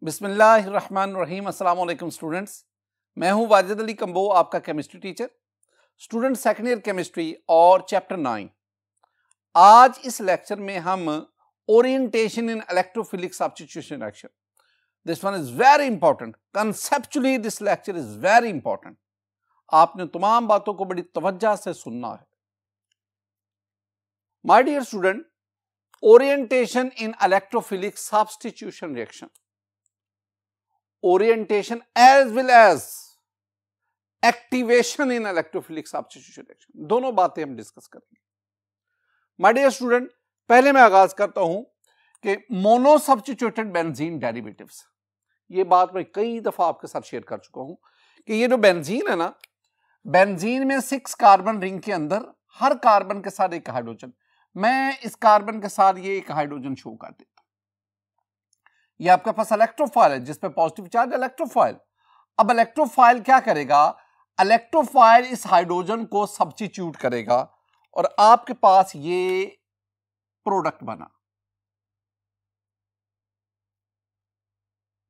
बिस्मिल्लाहिर्रहमानिर्रहीम। अस्सलाम वालेकुम स्टूडेंट्स, मैं हूं वाजिद अली कंबो, आपका chemistry teacher. Student second year chemistry और चैप्टर 9। आज इस लेक्चर में हम orientation in electrophilic substitution reaction, this one is very important. Conceptually this lecture is very important. आपने तमाम बातों को बड़ी तवज्जो से सुनना है। My dear student, orientation in electrophilic substitution reaction, orientation as well as activation in electrophilic substitution reaction, दोनों बातें हम डिस्कस करेंगे। माय डियर स्टूडेंट, पहले मैं आगाज करता हूं कि मोनो सब्स्टिट्यूटेड बेंजीन डेरिवेटिव्स, ये बात मैं कई दफा आपके साथ शेयर कर चुका हूं कि ये जो बेंजीन है ना, बेंजीन में 6 कार्बन रिंग के अंदर हर कार्बन के साथ एक हाइड्रोजन, मैं इस कार्बन के साथ ये एक हाइड्रोजन शो कर देता हूं। ये आपके पास इलेक्ट्रोफाइल है जिसपे पॉजिटिव चार्ज इलेक्ट्रोफाइल। अब इलेक्ट्रोफाइल क्या करेगा? इलेक्ट्रोफाइल इस हाइड्रोजन को सब्स्टिट्यूट करेगा और आपके पास ये प्रोडक्ट बना।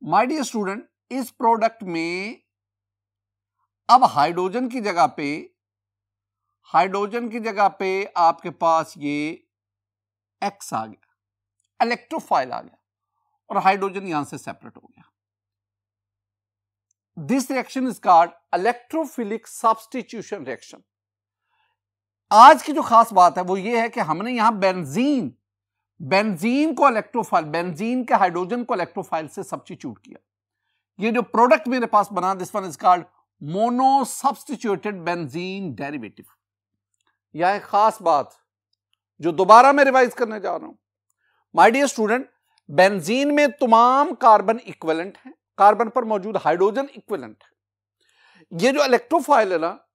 माय डियर स्टूडेंट, इस प्रोडक्ट में अब हाइड्रोजन की जगह पे आपके पास ये एक्स आ गया, इलेक्ट्रोफाइल आ गया और हाइड्रोजन यहां से सेपरेट हो गया। This reaction is called electrophilic substitution reaction. आज की जो खास बात है वो ये है कि हमने यहां बेंजीन को इलेक्ट्रोफाइल, बेंजीन के हाइड्रोजन को इलेक्ट्रोफाइल से सब्स्टिट्यूट किया। ये जो प्रोडक्ट मेरे पास बना, this one is called mono substituted benzene derivative. यह एक खास बात जो दोबारा मैं रिवाइज करने जा रहा हूं। माय डियर स्टूडेंट, बेंजीन में तमाम कार्बन इक्विवेलेंट हैं, कार्बन पर मौजूद हाइड्रोजन इक्विवेलेंट है। ये जो इलेक्ट्रोफाइल है ना,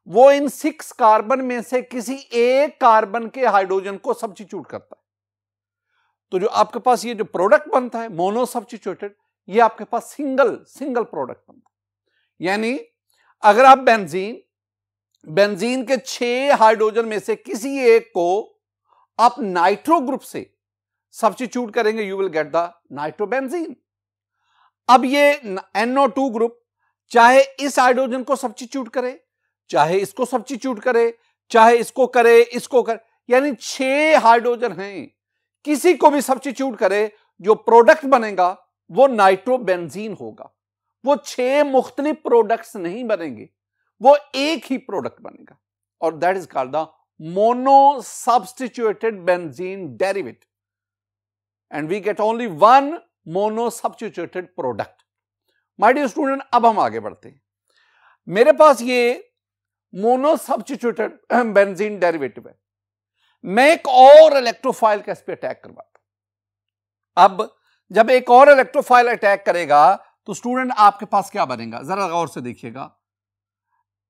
वो इन 6 कार्बन में से किसी एक कार्बन के हाइड्रोजन को सब्स्टिट्यूट करता है। तो जो आपके पास ये जो प्रोडक्ट बनता है मोनो सब्स्टिट्यूटेड, ये आपके पास सिंगल प्रोडक्ट बनता है। यानी अगर आप बेंजीन के 6 हाइड्रोजन में से किसी एक को आप नाइट्रो ग्रुप से सब्स्टिट्यूट करेंगे, you will get the nitrobenzene. अब ये NO2 ग्रुप चाहे इस हाइड्रोजन को सब्स्टिट्यूट करे, चाहे इसको सब्स्टिट्यूट करे, चाहे इसको करे, यानी 6 हाइड्रोजन हैं, किसी को भी सब्स्टिट्यूट करे, जो प्रोडक्ट बनेगा वो नाइट्रोबेंजीन होगा। वो 6 मुख्तलिफ प्रोडक्ट्स नहीं बनेंगे, वो एक ही प्रोडक्ट बनेगा और that is called the mono substituted benzene derivative. And we get only one mono substituted product. My dear student, अब हम आगे बढ़ते हैं। मेरे पास ये मोनो सब्स्टिट्यूटेड बेंजीन डेरिवेटिव है। मैं एक और इलेक्ट्रोफाइल का इस पे अटैक करवाता हूं। अब जब एक और इलेक्ट्रोफाइल अटैक करेगा तो स्टूडेंट आपके पास क्या बनेगा, जरा गौर से देखिएगा।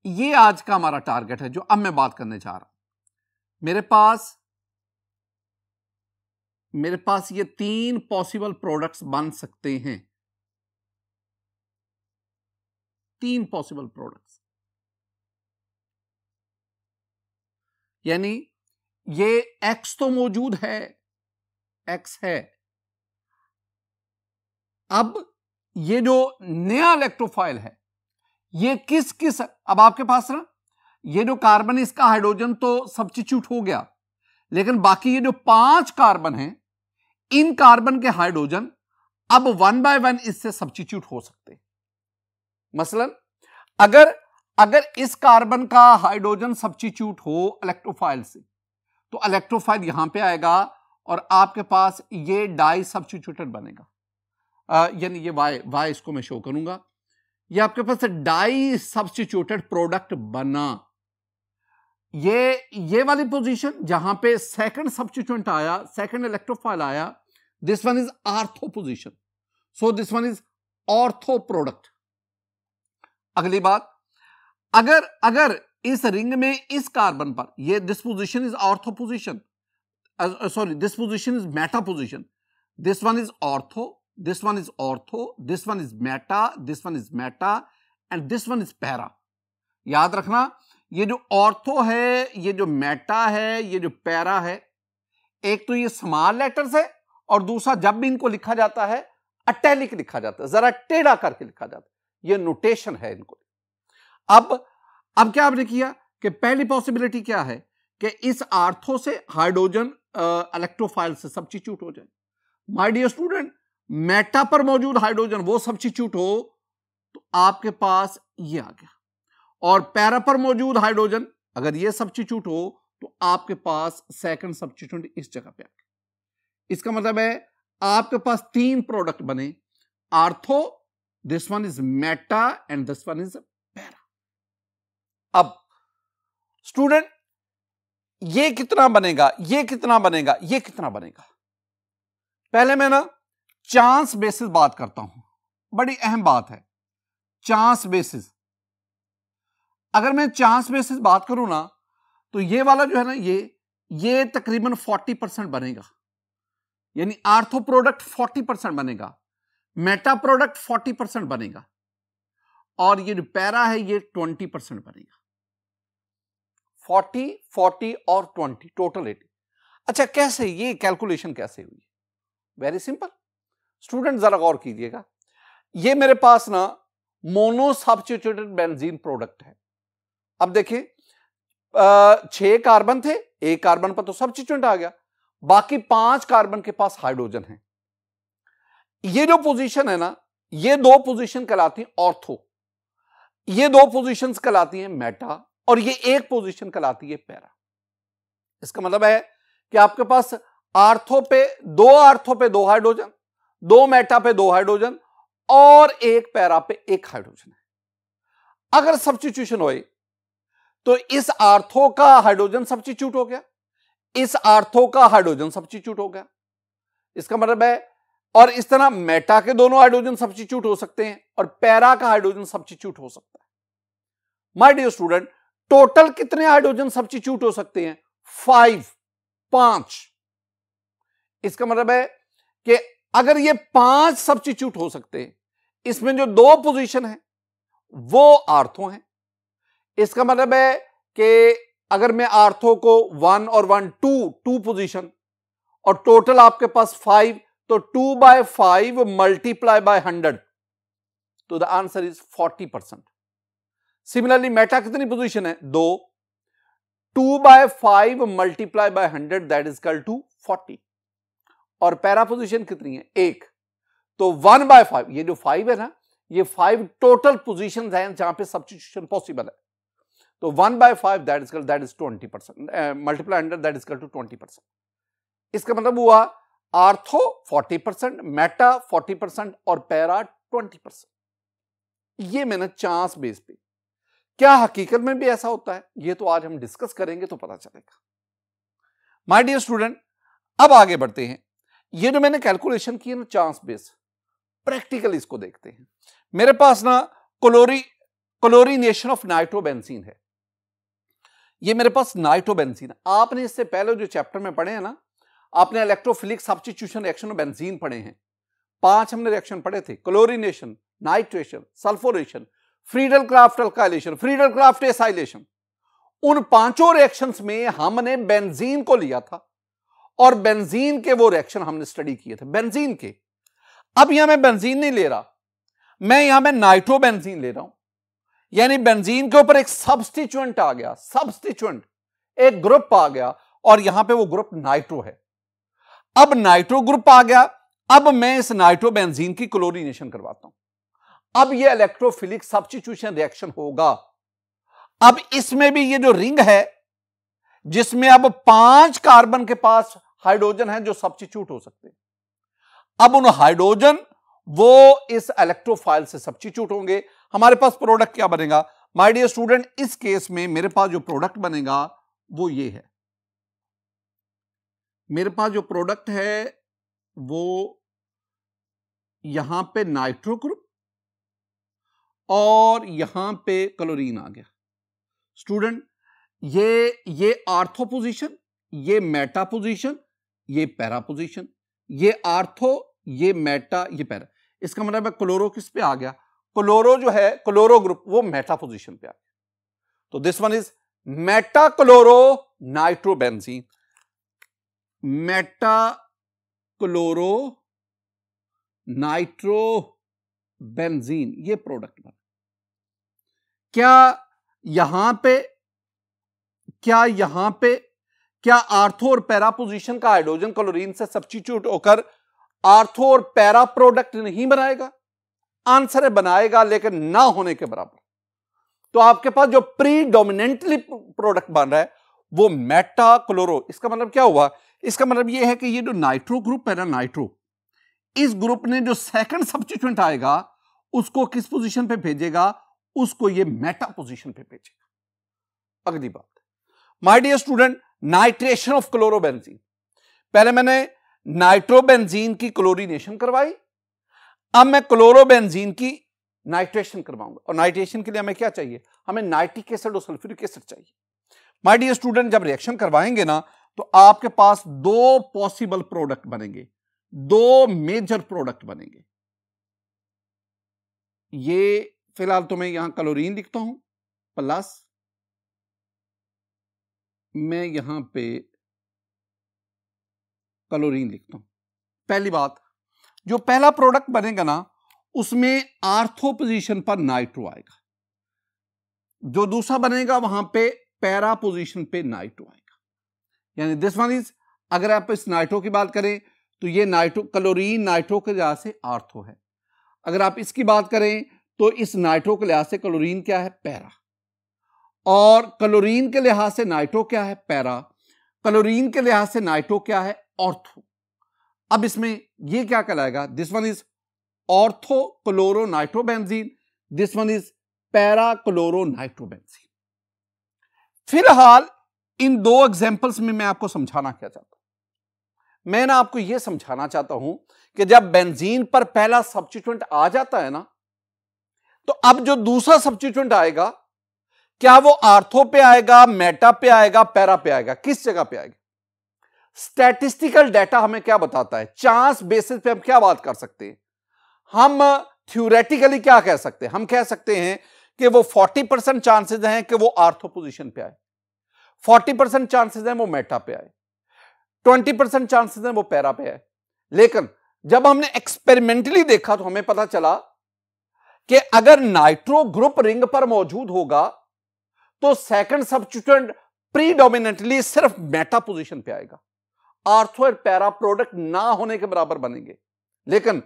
ये आज का हमारा टारगेट है जो अब मैं बात करने जा रहा हूं। मेरे पास ये 3 पॉसिबल प्रोडक्ट्स बन सकते हैं, 3 पॉसिबल प्रोडक्ट्स। यानी ये X तो मौजूद है, X है। अब ये जो नया इलेक्ट्रोफाइल है ये किस अब आपके पास ना, ये जो कार्बन इसका हाइड्रोजन तो सब्स्टिट्यूट हो गया, लेकिन बाकी ये जो 5 कार्बन हैं, इन कार्बन के हाइड्रोजन अब 1 बाय 1 इससे सब्स्टिट्यूट हो सकते हैं। मसलन अगर इस कार्बन का हाइड्रोजन सब्स्टिट्यूट हो इलेक्ट्रोफाइल से, तो इलेक्ट्रोफाइल यहां पे आएगा और आपके पास ये डाई सब्स्टिट्यूटेड बनेगा। यानी ये वाई इसको मैं शो करूंगा, ये आपके पास डाई सब्स्टिट्यूटेड प्रोडक्ट बना। ये वाली पोजीशन जहां पे सेकंड सब्स्टिट्यूएंट आया, सेकंड इलेक्ट्रोफाइल आया, this one is ortho position, so this one is ortho product. अगली बात, अगर इस रिंग में इस कार्बन पर ये this position is ortho position, sorry this position is Meta position, this one is ortho, this one is ortho, this one is Meta, this one is Meta and this one is para. याद रखना, ये जो ortho है, ये जो Meta है, ये जो पैरा है, एक तो ये स्मॉल लेटर्स है और दूसरा जब भी इनको लिखा जाता है अटैलिक लिखा जाता है, जरा टेढ़ा करके लिखा जाता है। ये नोटेशन है इनको। अब क्या आपने किया कि पहली पॉसिबिलिटी क्या है कि इस आर्थो से हाइड्रोजन इलेक्ट्रोफाइल से सब्स्टिट्यूट हो जाए। माय डियर स्टूडेंट, मेटा पर मौजूद हाइड्रोजन वो सब्स्टिट्यूट हो तो आपके पास ये आ गया, और पैरा पर मौजूद हाइड्रोजन अगर ये सब्स्टिट्यूट हो तो आपके पास सेकंड सब्स्टिट्यूट इस जगह पे आ गया। इसका मतलब है आपके पास 3 प्रोडक्ट बने, ortho, this one is Meta and this one is para. अब स्टूडेंट ये कितना बनेगा, ये कितना बनेगा, ये कितना बनेगा? पहले मैं ना चांस बेसिस बात करता हूं, बड़ी अहम बात है चांस बेसिस। अगर मैं चांस बेसिस बात करूं ना तो ये वाला जो है ना ये तकरीबन 40% बनेगा, यानी आर्थो प्रोडक्ट 40% बनेगा, मेटा प्रोडक्ट 40% बनेगा, और ये जो पैरा है ये 20% बनेगा। 40, 40 और 20 टोटल 80। अच्छा, कैसे ये कैलकुलेशन कैसे हुई? वेरी सिंपल स्टूडेंट, जरा गौर कीजिएगा। ये मेरे पास ना मोनो सब्स्टिट्यूटेड बेंजीन प्रोडक्ट है। अब देखिए 6 कार्बन थे, एक कार्बन पर तो सब्स्टिट्यूएंट आ गया, बाकी 5 कार्बन के पास हाइड्रोजन है। ये जो पोजीशन है ना, ये 2 पोजीशन कहलाती हैं ऑर्थो, ये 2 पोजीशंस कहलाती हैं मेटा, और ये एक पोजीशन कहलाती है पैरा। इसका मतलब है कि आपके पास आर्थो पे 2 हाइड्रोजन, 2 मेटा पे 2 हाइड्रोजन, और एक पैरा पे 1 हाइड्रोजन है। अगर सब्स्टिट्यूशन होए तो इस आर्थो का हाइड्रोजन सब्स्टिट्यूट हो गया, इस आर्थो का हाइड्रोजन सब्स्टिट्यूट हो गया। इसका मतलब है, और इस तरह मेटा के दोनों हाइड्रोजन सब्स्टिट्यूट हो सकते हैं और पैरा का हाइड्रोजन सब्स्टिट्यूट हो सकता है। माय डियर स्टूडेंट, टोटल कितने हाइड्रोजन सब्स्टिट्यूट हो सकते हैं? 5। इसका मतलब है कि अगर ये 5 सब्स्टिट्यूट हो सकते हैं, इसमें जो 2 पोजीशन है वो आर्थो हैं। इसका मतलब है कि अगर मैं आर्थो को 1 और 1 2 पोजीशन, और टोटल आपके पास 5, तो 2/5 मल्टीप्लाई बाय 100, तो the answer is 40%। Similarly meta कितनी पोजीशन है? 2, 2/5 multiply by 100 that is equal to 40। और पैरा पोजीशन कितनी है? 1, तो 1/5, ये जो 5 है ना, ये 5 टोटल पोजीशंस हैं जहां पे सब्स्टिट्यूशन पॉसिबल है, तो 1/5 that is 20%, multiply 100 that is equal to 20%। इसका मतलब हुआ आर्थो 40%, मेटा 40% और पैरा 20%। ये मैंने चांस बेस पे। क्या हकीकत में भी ऐसा होता है? ये तो आज हम डिस्कस करेंगे तो पता चलेगा। माय डियर स्टूडेंट, अब आगे बढ़ते हैं। ये जो मैंने कैलकुलेशन की है ना चांस बेस, प्रैक्टिकल इसको देखते हैं। मेरे पास ना क्लोरीनेशन ऑफ नाइट्रोबेंजीन है। ये मेरे पास नाइट्रोबेंजीन है। आपने इससे पहले जो चैप्टर में पढ़े हैं ना, आपने electrophilic substitution reaction of benzene पढ़े हैं। 5 हमने रिएक्शन पढ़े थे, chlorination, nitration, sulphonation, Friedel Crafts alkylation, Friedel Crafts acylation. उन 5 रिएक्शंस में हमने बेंजीन को लिया था और बेंजीन के वो रिएक्शन हमने स्टडी किए थे बेंजीन के। अब यहां मैं बेंजीन नहीं ले रहा, मैं यहां में नाइट्रोबेंजीन ले रहा हूं, यानी बेंजीन के ऊपर एक सब्स्टिट्यूएंट आ गया, सब्स्टिट्यूएंट एक ग्रुप आ गया, और यहां पे वो ग्रुप नाइट्रो है। अब नाइट्रो ग्रुप आ गया, अब मैं इस नाइट्रोबेंजीन की क्लोरीनेशन करवाता हूं। अब ये इलेक्ट्रोफिलिक सब्स्टिट्यूशन रिएक्शन होगा। अब इसमें भी ये जो रिंग है जिसमें अब 5 कार्बन के पास हाइड्रोजन है जो सब्स्टिट्यूट हो सकते हैं, अब उन हाइड्रोजन वो इस इलेक्ट्रोफाइल से सब्स्टिट्यूट होंगे। हमारे पास प्रोडक्ट क्या बनेगा? माय डियर स्टूडेंट, इस केस में मेरे पास जो प्रोडक्ट बनेगा वो ये है। मेरे पास जो प्रोडक्ट है वो यहां पे नाइट्रो ग्रुप और यहां पे क्लोरीन आ गया। स्टूडेंट, ये आर्थो पोजीशन, ये मेटा पोजीशन, ये पैरा पोजीशन, ये आर्थो, ये मेटा, ये पैरा। इसका मतलब है क्लोरो किस पे आ गया? क्लोरो जो है, क्लोरो ग्रुप वो मेटा पोजीशन पे आ गया। तो this one is Meta chloro nitrobenzene, Meta chloro nitrobenzene, ये प्रोडक्ट बना। क्या आर्थो और पैरा पोजीशन का हाइड्रोजन क्लोरीन से सब्स्टिट्यूट होकर आर्थो और पैरा प्रोडक्ट नहीं बनाएगा? आंसर है बनाएगा, लेकिन ना होने के बराबर। तो आपके पास जो प्रीडोमिनेंटली प्रोडक्ट बन रहा है वो मेटा क्लोरो। इसका मतलब क्या हुआ? इसका मतलब यह है कि ये जो नाइट्रो ग्रुप है ना, नाइट्रो, इस ग्रुप ने जो सेकंड सब्स्टिट्यूएंट आएगा उसको किस पोजीशन पे भेजेगा? उसको ये मेटा पोजीशन पे भेजेगा। अगली बात, my dear student, nitration of chlorobenzene. पहले मैंने नाइट्रोबेंजीन की क्लोरीनेशन करवाई, अब मैं क्लोरोबेंजीन की नाइट्रेशन करवाऊंगा। और नाइट्रेशन के लिए हमें क्या चाहिए? हमें नाइट्रिक एसिड और सल्फ्यूरिक एसिड चाहिए। माय डियर स्टूडेंट, जब रिएक्शन करवाएंगे ना तो आपके पास दो पॉसिबल प्रोडक्ट बनेंगे, दो मेजर प्रोडक्ट बनेंगे। ये फिलहाल तो मैं यहां क्लोरीन लिखता हूं, प्लस मैं यहां पे क्लोरीन लिखता हूं। पहली बात, जो पहला प्रोडक्ट बनेगा ना उसमें आर्थो पोजीशन पर नाइट्रो आएगा, जो दूसरा बनेगा वहां पे पैरा पोजीशन पे नाइट्रो आएगा। यानी दिस वन इज, अगर आप इस नाइट्रो की बात करें तो ये नाइट्रो, क्लोरीन नाइट्रो के लिहाज से आर्थो है। अगर आप इसकी बात करें तो इस नाइट्रो के लिहाज से क्लोरीन क्या है? पैरा। और क्लोरीन के लिहाज से नाइट्रो क्या है? पैरा। क्लोरीन के लिहाज से नाइट्रो क्या है? ऑर्थो। अब इसमें ये क्या कहलाएगा? This one is ortho chloro nitrobenzene, this one is para chloro nitrobenzene. फिलहाल इन दो एग्जांपल्स में मैं आपको समझाना क्या चाहता हूं? मैं ना आपको यह समझाना चाहता हूं कि जब बेंजीन पर पहला सब्स्टिट्यूएंट आ जाता है ना, तो अब जो दूसरा सब्स्टिट्यूएंट आएगा, क्या वो आर्थो पे आएगा, मेटा पे आएगा, पैरा पे आएगा? किस जगह पे आएगा? स्टैटिस्टिकल डाटा हमें क्या बताता है? चांस बेसिस पे हम क्या बात कर सकते हैं? हम थ्योरेटिकली क्या कह सकते हैं? हम कह सकते हैं कि वो 40% चांसेस हैं कि वो आर्थो पोजीशन पे आए, 40% चांसेस हैं वो मेटा पे आए, 20% चांसेस हैं वो पैरा पे आए। लेकिन जब हमने एक्सपेरिमेंटली देखा तो हमें पता चला कि अगर नाइट्रो ग्रुप रिंग पर मौजूद होगा तो सेकंड सब्स्टिट्यूएंट प्रीडोमिनेंटली सिर्फ मेटा पोजीशन पे आएगा, आर्थो और पैरा प्रोडक्ट ना होने के बराबर बनेंगे। लेकिन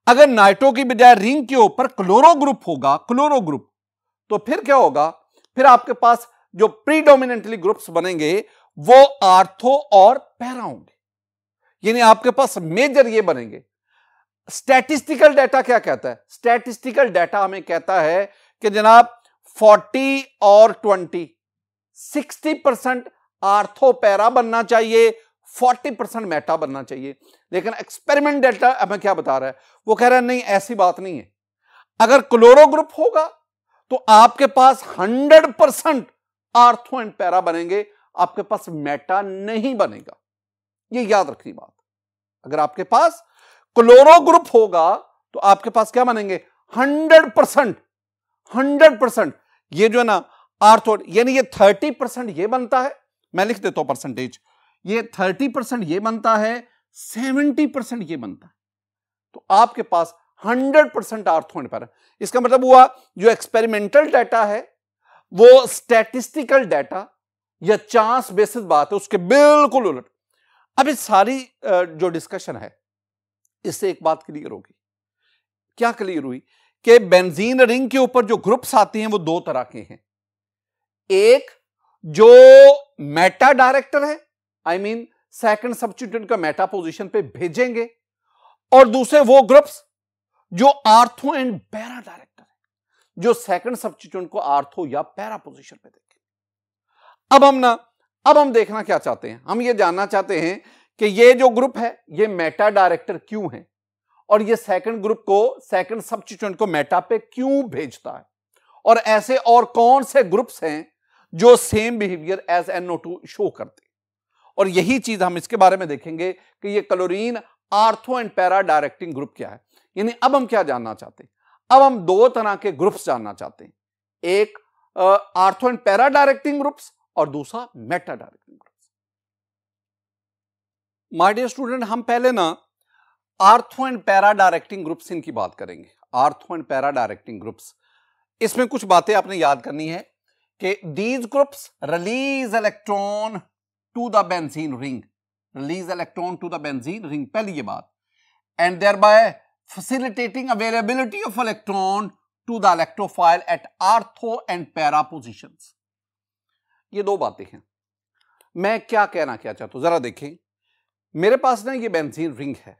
अगर नाइट्रो की बजाय रिंग के ऊपर क्लोरो ग्रुप होगा, क्लोरो ग्रुप, तो फिर क्या होगा? फिर आपके पास जो प्रीडोमिनेंटली ग्रुप्स बनेंगे वो आर्थो और पैरा होंगे। यानी आपके पास मेजर ये बनेंगे। स्टैटिस्टिकल डाटा क्या कहता है? स्टैटिस्टिकल डाटा हमें कहता है कि जनाब 40 और 20, 60% आर्थो पैरा बनना चाहिए, 40% मेटा बनना चाहिए। लेकिन एक्सपेरिमेंट डाटा हमें क्या बता रहा है? वो कह रहा है नहीं, ऐसी बात नहीं है। अगर क्लोरो ग्रुप होगा तो आपके पास 100% आर्थो एंड पैरा बनेंगे, आपके पास मेटा नहीं बनेगा। ये याद रखनी बात। अगर आपके पास क्लोरो ग्रुप होगा तो आपके पास क्या बनेंगे? 100%। ये जो है ना आर्थो, यानी ये 30% ये बनता है, मैं लिख देता हूं परसेंटेज, ये 30% ये बनता है, 70% ये बनता है। तो आपके पास 100% आर्थो एंड पैरा। इसका मतलब हुआ जो एक्सपेरिमेंटल डाटा है वो स्टैटिस्टिकल डाटा या चांस बेसिस बात है उसके बिल्कुल उलट। अब इस सारी जो डिस्कशन है इससे एक बात क्लियर होगी। क्या क्लियर हुई? कि बेंजीन रिंग के ऊपर जो ग्रुप्स आते हैं वो दो तरह के हैं। एक जो मेटा डायरेक्टर है, आई मीन सेकंड सब्स्टिट्यूएंट का मेटा पोजीशन पे भेजेंगे, और दूसरे वो ग्रुप्स जो आर्थो एंड पैरा डायरेक्टर है, जो सेकंड सब्स्टिट्यूएंट को आर्थो या पैरा पोजीशन पे देंगे। अब हम देखना क्या चाहते हैं? हम ये जानना चाहते हैं कि ये जो ग्रुप है ये मेटा डायरेक्टर क्यों है, और ये सेकंड ग्रुप को, सेकंड सब्स्टिट्यूएंट को मेटा पे क्यों भेजता है, और ऐसे और कौन से ग्रुप्स हैं जो same behaviour as NO2 show करते हैं। और यही चीज हम इसके बारे में देखेंगे कि ये chlorine ortho and para directing group क्या है। यानी अब हम क्या जानना चाहते हैं? अब हम दो तरह के ग्रुप्स जानना चाहते हैं, एक ortho and para directing groups और दूसरा meta directing groups. My dear student, हम पहले ना ortho and para directing groups इनकी बात करेंगे। Ortho and para directing groups, इसमें कुछ बातें आपने याद करनी है कि these groups release electron to the benzene ring, release electron to the benzene ring, पहली ये बात, and thereby facilitating availability of electron to the electrophile at ortho and para positions। ये दो बातें हैं। मैं क्या कहना चाहता हूं, जरा देखें, मेरे पास ना ये बेंजीन रिंग है,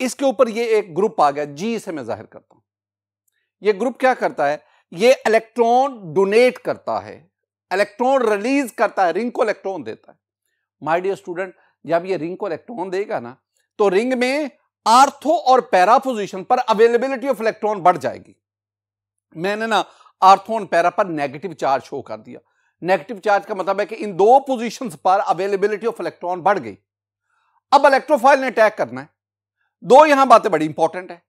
इसके ऊपर ये एक ग्रुप आ गया, जी से मैं जाहिर करता हूं। ये ग्रुप क्या करता है, ये इलेक्ट्रॉन डोनेट करता है, इलेक्ट्रॉन रिलीज करता है, रिंग को इलेक्ट्रॉन देता है। माय डियर स्टूडेंट, जब ये रिंग को इलेक्ट्रॉन देगा ना, तो रिंग में आर्थो और पैरा पोजीशन पर अवेलेबिलिटी ऑफ इलेक्ट्रॉन बढ़ जाएगी। मैंने ना आर्थो और पैरा पर नेगेटिव चार्ज शो कर दिया। नेगेटिव चार्ज का मतलब है कि इन दो पोजीशंस पर अवेलेबिलिटी ऑफ इलेक्ट्रॉन बढ़ गई। अब इलेक्ट्रोफाइल ने अटैक करना है। दो यहां बातें बड़ी इंपॉर्टेंट है।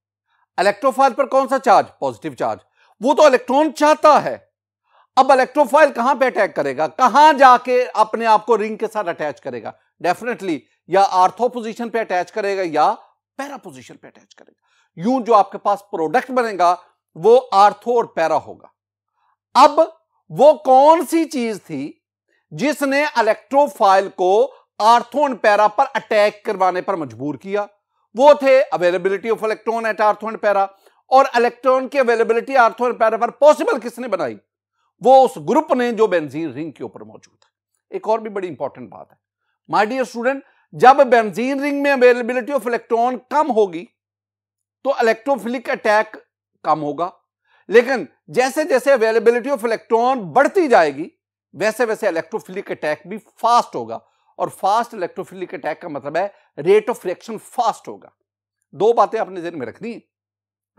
इलेक्ट्रोफाइल पर कौन सा चार्ज, पॉजिटिव चार्ज, वो तो इलेक्ट्रॉन चाहता है। अब इलेक्ट्रोफाइल कहां पे अटैक करेगा, कहां जाके अपने आप को रिंग के साथ अटैच करेगा, डेफिनेटली या आर्थो पोजीशन पे अटैच करेगा या पैरा पोजीशन पे अटैच करेगा। यूं जो आपके पास प्रोडक्ट बनेगा वो आर्थो और पैरा होगा। अब वो कौन सी चीज थी जिसने इलेक्ट्रोफाइल को आर्थो और पैरा पर अटैक करवाने पर मजबूर किया, वो थे availability of electron at ortho and para. और इलेक्ट्रॉन की अवेलेबिलिटी आर्थो एंड पैरा पर पॉसिबल किसने बनाई, वो उस ग्रुप ने जो बेंजीन रिंग के ऊपर मौजूद है। एक और भी बड़ी इंपॉर्टेंट बात है माय डियर स्टूडेंट, जब बेंजीन रिंग में अवेलेबिलिटी ऑफ इलेक्ट्रॉन कम होगी तो इलेक्ट्रोफिलिक अटैक कम होगा, लेकिन जैसे जैसे अवेलेबिलिटी ऑफ इलेक्ट्रॉन बढ़ती जाएगी वैसे वैसे इलेक्ट्रोफिलिक अटैक भी फास्ट होगा। और फास्ट इलेक्ट्रोफिलिक अटैक का मतलब है रेट ऑफ रिएक्शन फास्ट होगा। दो बातें आपने ध्यान में रखनी।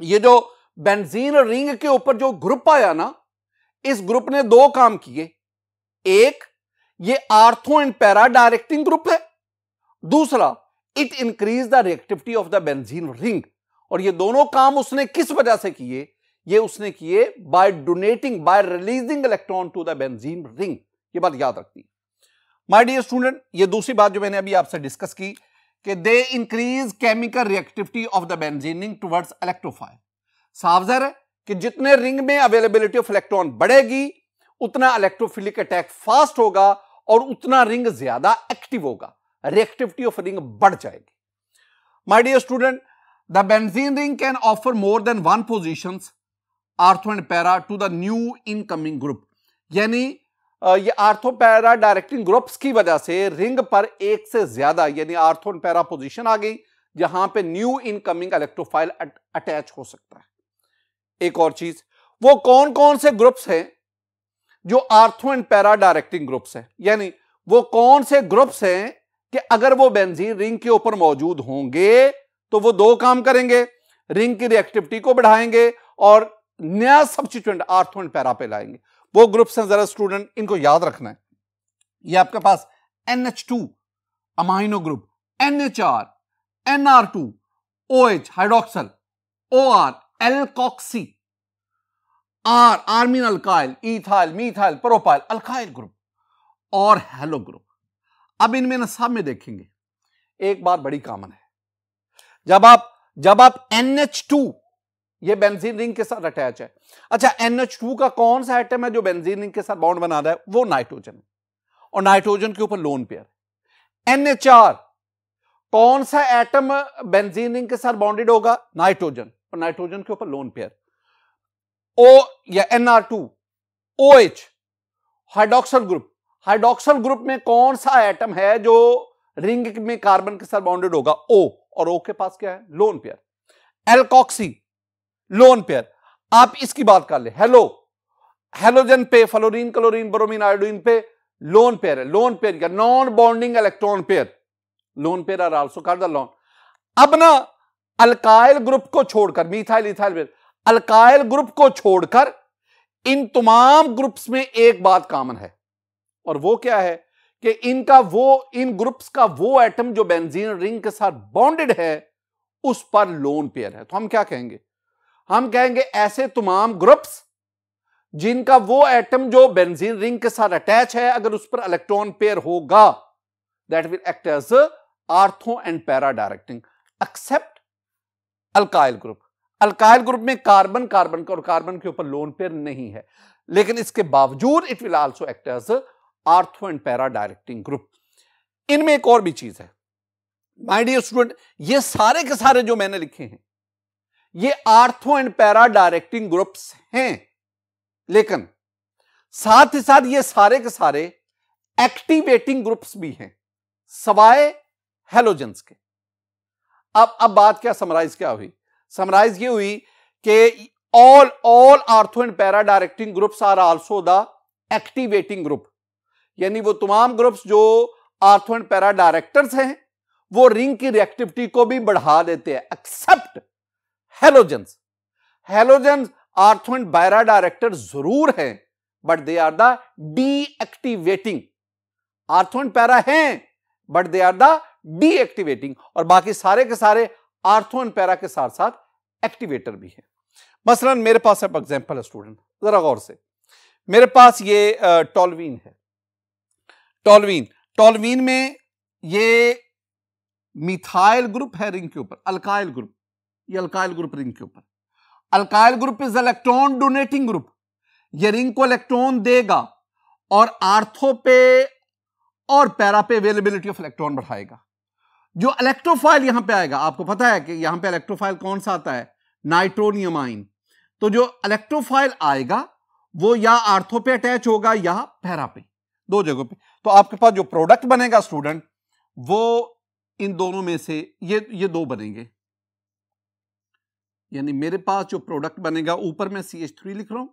ये जो बेंजीन रिंग के ऊपर जो ग्रुप आया ना, इस ग्रुप ने दो काम किए। एक, ये ortho and para directing group है, दूसरा it increase the reactivity of the benzene ring. और ये दोनों काम उसने किस वजह से किए, ये उसने किए by donating, by releasing electron to the benzene ring. ये बात याद रखनी माय डियर स्टूडेंट। ये दूसरी बात जो मैंने अभी आपसे डिस्कस की कि they increase chemical reactivity of the benzene ring towards electrophile. साफ ज़ाहिर है कि जितने रिंग में अवेलेबिलिटी ऑफ इलेक्ट्रॉन बढ़ेगी उतना इलेक्ट्रोफिलिक अटैक फास्ट होगा और उतना रिंग ज्यादा एक्टिव होगा, रिएक्टिविटी ऑफ रिंग बढ़ जाएगी। My dear student, the benzene ring can offer more than one positions ortho and para to the new incoming group. यानी ये आर्थो पैरा डायरेक्टिंग ग्रुप्स की वजह से रिंग पर एक से ज्यादा यानी आर्थो एंड पैरा पोजीशन आ गई जहां पे न्यू इनकमिंग इलेक्ट्रोफाइल अटैच हो सकता है। एक और चीज, वो कौन कौन से ग्रुप्स हैं जो ortho and para directing groups हैं, यानी वो कौन से ग्रुप्स हैं कि अगर वो बेंजीन रिंग के ऊपर मौजूद होंगे तो वो दो काम करेंगे, रिंग की रिएक्टिविटी को बढ़ाएंगे और नया सब्स्टिट्यूएंट आर्थो एंड पैरा पे लाएंगे। वो ग्रुप्स हैं, जरा स्टूडेंट इनको याद रखना है। ये आपके पास NH2 amino group, NHR, NR2, OH hydroxyl, OR alkoxy, R Armin alkyl, ethyl, methyl, propyl alkyl group और हेलो ग्रुप। अब इनमें ना सब में देखेंगे एक बात बड़ी कॉमन है, जब आप NH2 ये बेंजीन रिंग के साथ अटैच है। अच्छा, NH2 का कौन सा एटम है जो बेंजीन रिंग के साथ बॉन्ड बना रहा है, वो नाइट्रोजन है और नाइट्रोजन के ऊपर लोन पेयर। NHR कौन सा एटम बेंजीन रिंग के साथ बॉन्डेड होगा, नाइट्रोजन, और नाइट्रोजन के ऊपर लोन पेयर। O या NR2, OH hydroxyl group, hydroxyl group में कौन सा एटम है जो रिंग में कार्बन के साथ बॉन्डेड होगा, O, और O के पास क्या है, lone pair. Alkoxy lone pair. आप इसकी बात कर ले, हेलोजन पे फ्लोरीन, क्लोरीन, ब्रोमीन, आयोडीन पे लोन पेयर है। लोन पेयर या non bonding electron pair, lone pair are also called the lone. अब ना अल्काइल ग्रुप को छोड़कर, मिथाइल, इथाइल, अल्काइल ग्रुप को छोड़कर इन तमाम ग्रुप्स में एक बात कॉमन है, और वो क्या है कि इन ग्रुप्स का वो एटम जो बेंजीन रिंग के साथ बॉन्डेड है उस पर लोन पेयर है। तो हम क्या कहेंगे, हम कहेंगे ऐसे तमाम ग्रुप्स जिनका वो एटम जो बेंजीन रिंग के साथ अटैच है अगर उस पर इलेक्ट्रॉन पेयर होगा, that will act as ortho and para directing. Except alkyl group. Alkyl group में कार्बन कार्बन का और कार्बन के ऊपर लोन पेयर नहीं है, लेकिन इसके बावजूद it will also act as ortho and para directing group. इनमें एक और भी चीज है माय डियर स्टूडेंट, ये सारे के सारे जो मैंने लिखे हैं ये ortho and para directing groups हैं, लेकिन साथ ही साथ ये सारे के सारे एक्टिवेटिंग ग्रुप्स भी हैं सवाए हेलोजेंस के। अब बात क्या समराइज क्या हुई? समराइज ये हुई कि all ortho and para directing groups are also the activating group, यानी वो तमाम ग्रुप्स जो आर्थो एंड पैरा डायरेक्टर्स हैं वो रिंग की रिएक्टिविटी को भी बढ़ा देते हैं, except halogens. Halogens ortho and para director जरूर हैं, but they are the deactivating. Ortho and para हैं but they are the deactivating, और बाकी सारे के सारे आर्थो एंड पैरा के साथ साथ एक्टिवेटर भी हैं। मसलन मेरे पास अब एग्जांपल है स्टूडेंट, जरा गौर से, मेरे पास ये टोल्यूइन है। टोल्यूइन में ये मिथाइल ग्रुप है रिंग के ऊपर, अल्काइल ग्रुप, ये अल्काइल ग्रुप रिंग के ऊपर। Alkyl group is electron donating group, ये रिंग को इलेक्ट्रॉन देगा और आर्थो पे और पैरा पे अवेलेबिलिटी ऑफ इलेक्ट्रॉन बढ़ाएगा। जो इलेक्ट्रोफाइल यहां पे आएगा, आपको पता है कि यहां पे इलेक्ट्रोफाइल कौन सा आता है? नाइट्रोनियम आइन। तो जो इलेक्ट्रोफाइल आएगा वो या आर्थो पे अटैच होगा या पैरा पे, दो जगहों पे। तो आपके पास जो प्रोडक्ट बनेगा स्टूडेंट वो इन दोनों में से ये दो बनेंगे, यानी मेरे पास जो प्रोडक्ट बनेगा, ऊपर मैं CH3 लिख रहा हूं,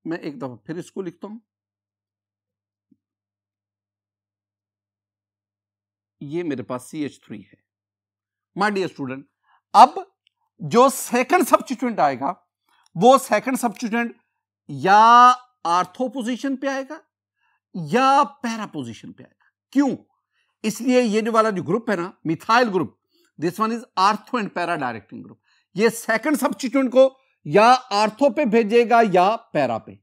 मैं एक दफा फिर इसको लिखता हूं, ये मेरे पास CH3 है। माय डियर स्टूडेंट, अब जो सेकंड सब्स्टिट्यूएंट आएगा वो सेकंड सब्स्टिट्यूएंट या आर्थो पोजीशन पे आएगा या पैरा पोजीशन पे आएगा। क्यों? इसलिए ये जो वाला जो ग्रुप है ना, methyl group, this one is ortho and para directing group. ये सेकंड सब्स्टिट्यूएंट को या आर्थो पे भेजेगा या पैरा पे।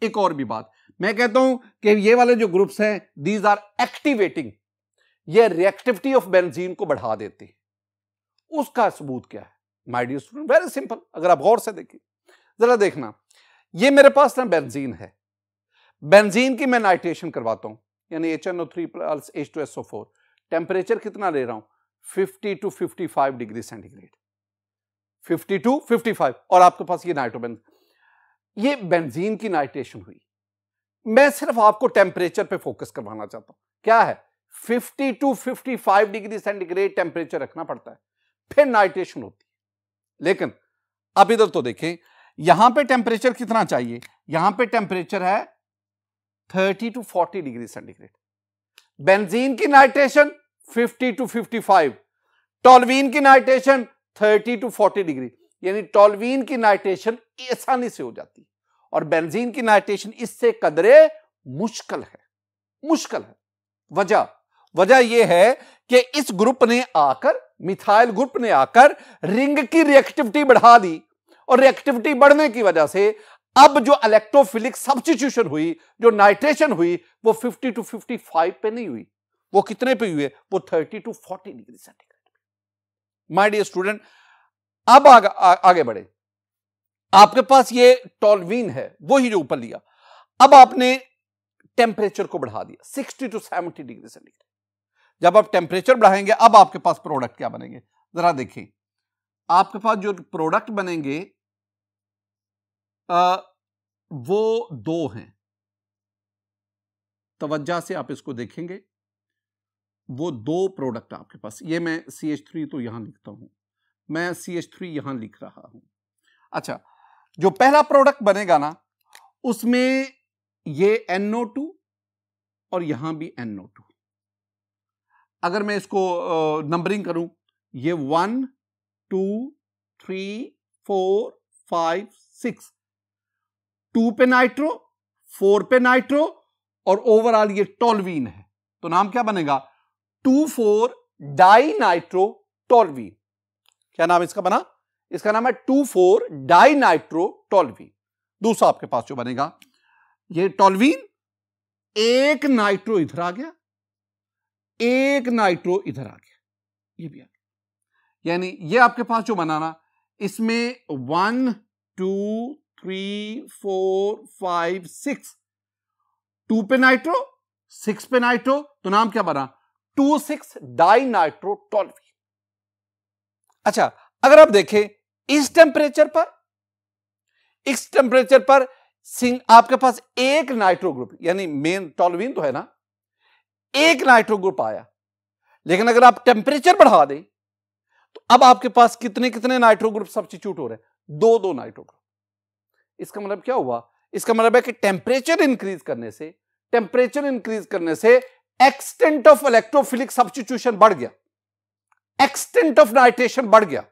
एक और भी बात मैं कहता हूं कि ये वाले जो ग्रुप्स हैं दीज आर एक्टिवेटिंग, ये रिएक्टिविटी ऑफ बेंजीन को बढ़ा देते हैं। उसका सबूत क्या है? My dear student, very simple, अगर आप गौर से देखिए, जरा देखना, ये मेरे पास ना बेंजीन है, बेंजीन की मैं नाइट्रेशन करवाता हूं, यानी HNO3 प्लस H2SO4, टेम्परेचर कितना ले रहा हूं? 50 to 55 डिग्री सेंटीग्रेड, 50 to 55, और आपके पास ये नाइट्रोबेंजीन, ये बेंजीन की नाइट्रेशन हुई। मैं सिर्फ आपको टेम्परेचर पे फोकस करवाना चाहता हूं, क्या है? 50 to 55 डिग्री सेंटीग्रेड टेम्परेचर रखना पड़ता है, फिर नाइट्रेशन होती है। लेकिन अब इधर तो देखें, यहां पे टेम्परेचर कितना चाहिए? यहां पे टेम्परेचर है 30 to 40 डिग्री सेंटीग्रेड। बेंजीन की नाइट्रेशन 50 to 55, टोल्यूइन की नाइट्रेशन 30 to 40 डिग्री, यानी टोल्यूइन की नाइट्रेशन आसानी से हो जाती है और बेंजीन की नाइट्रेशन इससे कदरे मुश्किल है। वजह यह है कि इस ग्रुप ने आकर, मिथाइल ग्रुप ने आकर रिंग की रिएक्टिविटी बढ़ा दी, और रिएक्टिविटी बढ़ने की वजह से अब जो इलेक्ट्रोफिलिक सब्स्टिट्यूशन हुई, जो नाइट्रेशन हुई, वो 50 to 55 पे नहीं हुई, वो कितने पे हुई है? वो 30 to 40 degree centigrade. My dear student, अब आगे बढ़े, आपके पास ये टोल्यूइन है, वही जो ऊपर लिया, अब आपने टेम्परेचर को बढ़ा दिया 60 to 70 डिग्री सेंटीग्रेड। जब आप टेम्परेचर बढ़ाएंगे, अब आपके पास प्रोडक्ट क्या बनेंगे? जरा देखें, आपके पास जो प्रोडक्ट बनेंगे वो दो हैं, तवज्जो से आप इसको देखेंगे, वो दो प्रोडक्ट आपके पास, ये मैं CH3 तो यहां लिखता हूं, मैं CH3 यहां लिख रहा हूं। अच्छा, जो पहला प्रोडक्ट बनेगा ना, उसमें ये NO2 और यहां भी NO2, अगर मैं इसको नंबरिंग करूं, ये 1 2 3 4 5 6, 2 पे नाइट्रो, 4 पे नाइट्रो, और ओवरऑल ये टोल्यूइन है, तो नाम क्या बनेगा? 2,4 डाई नाइट्रो टोल्यूइन। क्या नाम इसका बना? इसका नाम है 2,4 डाई नाइट्रो टोल्यूइन। दूसरा आपके पास जो बनेगा, ये टोल्यूइन, एक नाइट्रो इधर आ गया, एक नाइट्रो इधर आ गया, ये भी आ गया। यानी ये आपके पास जो बनाना, इसमें 1 2 3 4 5 6, 2 पे नाइट्रो, 6 पे नाइट्रो, तो नाम क्या बना? 2,6 डाई नाइट्रो टॉल्यूइन। अच्छा, अगर आप देखें इस टेम्परेचर पर आपके पास एक नाइट्रो ग्रुप, यानी मेन टॉल्यूइन तो है ना, एक नाइट्रो ग्रुप आया, लेकिन अगर आप टेम्परेचर बढ़ा दें तो अब आपके पास कितने कितने नाइट्रो ग्रुप सब्स्टिट्यूट हो रहे हैं? 2 नाइट्रो ग्रुप। इसका मतलब क्या हुआ? इसका मतलब है कि टेम्परेचर इंक्रीज करने से एक्सटेंट ऑफ इलेक्ट्रोफिलिक सब्स्टिट्यूशन बढ़ गया, एक्सटेंट ऑफ नाइट्रेशन बढ़ गया,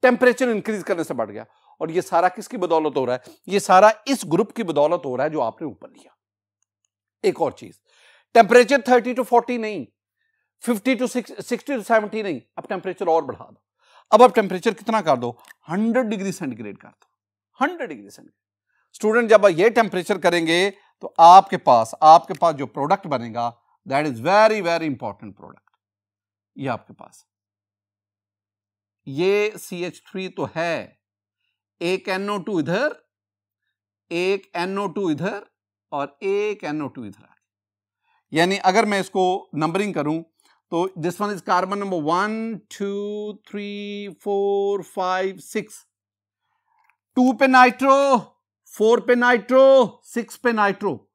टेम्परेचर इंक्रीज करने से बढ़ गया। और ये सारा किसकी बदौलत हो रहा है? ये सारा इस ग्रुप की बदौलत हो रहा है जो आपने ऊपर लिया। एक और चीज, टेम्परेचर 30 to 40 नहीं, 50 to 60 to 70 नहीं, अब टेम्परेचर और बढ़ा दो। अब आप टेम्परेचर कितना कर दो? 100 डिग्री सेंटीग्रेड कर दो, 100 डिग्री सेंटीग्रेड। स्टूडेंट, जब ये टेम्परेचर करेंगे तो आपके पास जो प्रोडक्ट बनेगा, that is very very important product. ये आपके पास ये CH3 तो है, एक NO2 इधर, एक NO2 इधर और एक NO2 इधर आ गया। यानी अगर मैं इसको नंबरिंग करूं तो this one is carbon number 1 2 3 4 5 6, 2 पे नाइट्रो, 4 पे नाइट्रो, 6 पे नाइट्रो,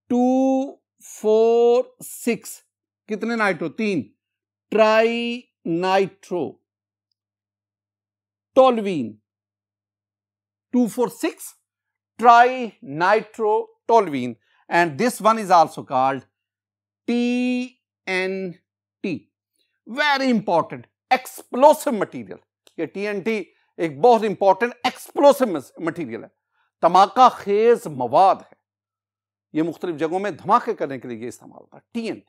2 4 6, कितने nitro? 3, tri nitro toluene, 2 4 6 tri nitro toluene, and this one is also called TNT, very important explosive material। ये TNT एक बहुत इंपॉर्टेंट एक्सप्लोसिव मटीरियल है, धमाका खेज मवाद है। ये मुख्तलिफ जगहों में धमाके करने के लिए ये इस्तेमाल होता है TNT।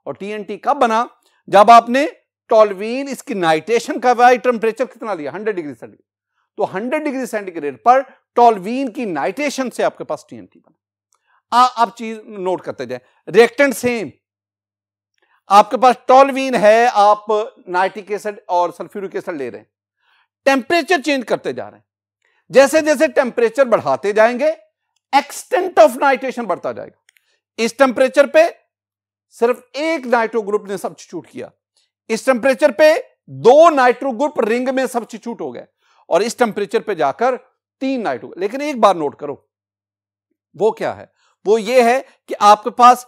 और TNT कब बना? जब आपने टॉल्यूइन, इसकी नाइट्रेशन का टेम्परेचर कितना लिया? 100 डिग्री सेंटीग्रेड। तो 100 डिग्री सेंटीग्रेड पर टॉल्यूइन की नाइट्रेशन से आपके पास TNT बना। आप चीज नोट करते जाए, रिएक्टेंट सेम, आपके पास टॉल्यूइन है, आप नाइट्रिक एसिड और सल्फ्यूरिक एसिड ले रहे हैं, टेम्परेचर चेंज करते जा रहे हैं। जैसे जैसे टेम्परेचर बढ़ाते जाएंगे, एक्सटेंट ऑफ नाइट्रेशन बढ़ता जाएगा। इस टेम्परेचर पे सिर्फ एक नाइट्रो ग्रुप ने सब्स्टिट्यूट किया, इस टेम्परेचर पे 2 नाइट्रो ग्रुप रिंग में सब्स्टिट्यूट हो गए, और इस टेम्परेचर पे जाकर 3 नाइट्रो। लेकिन एक बार नोट करो, वो क्या है? वो ये है कि आपके पास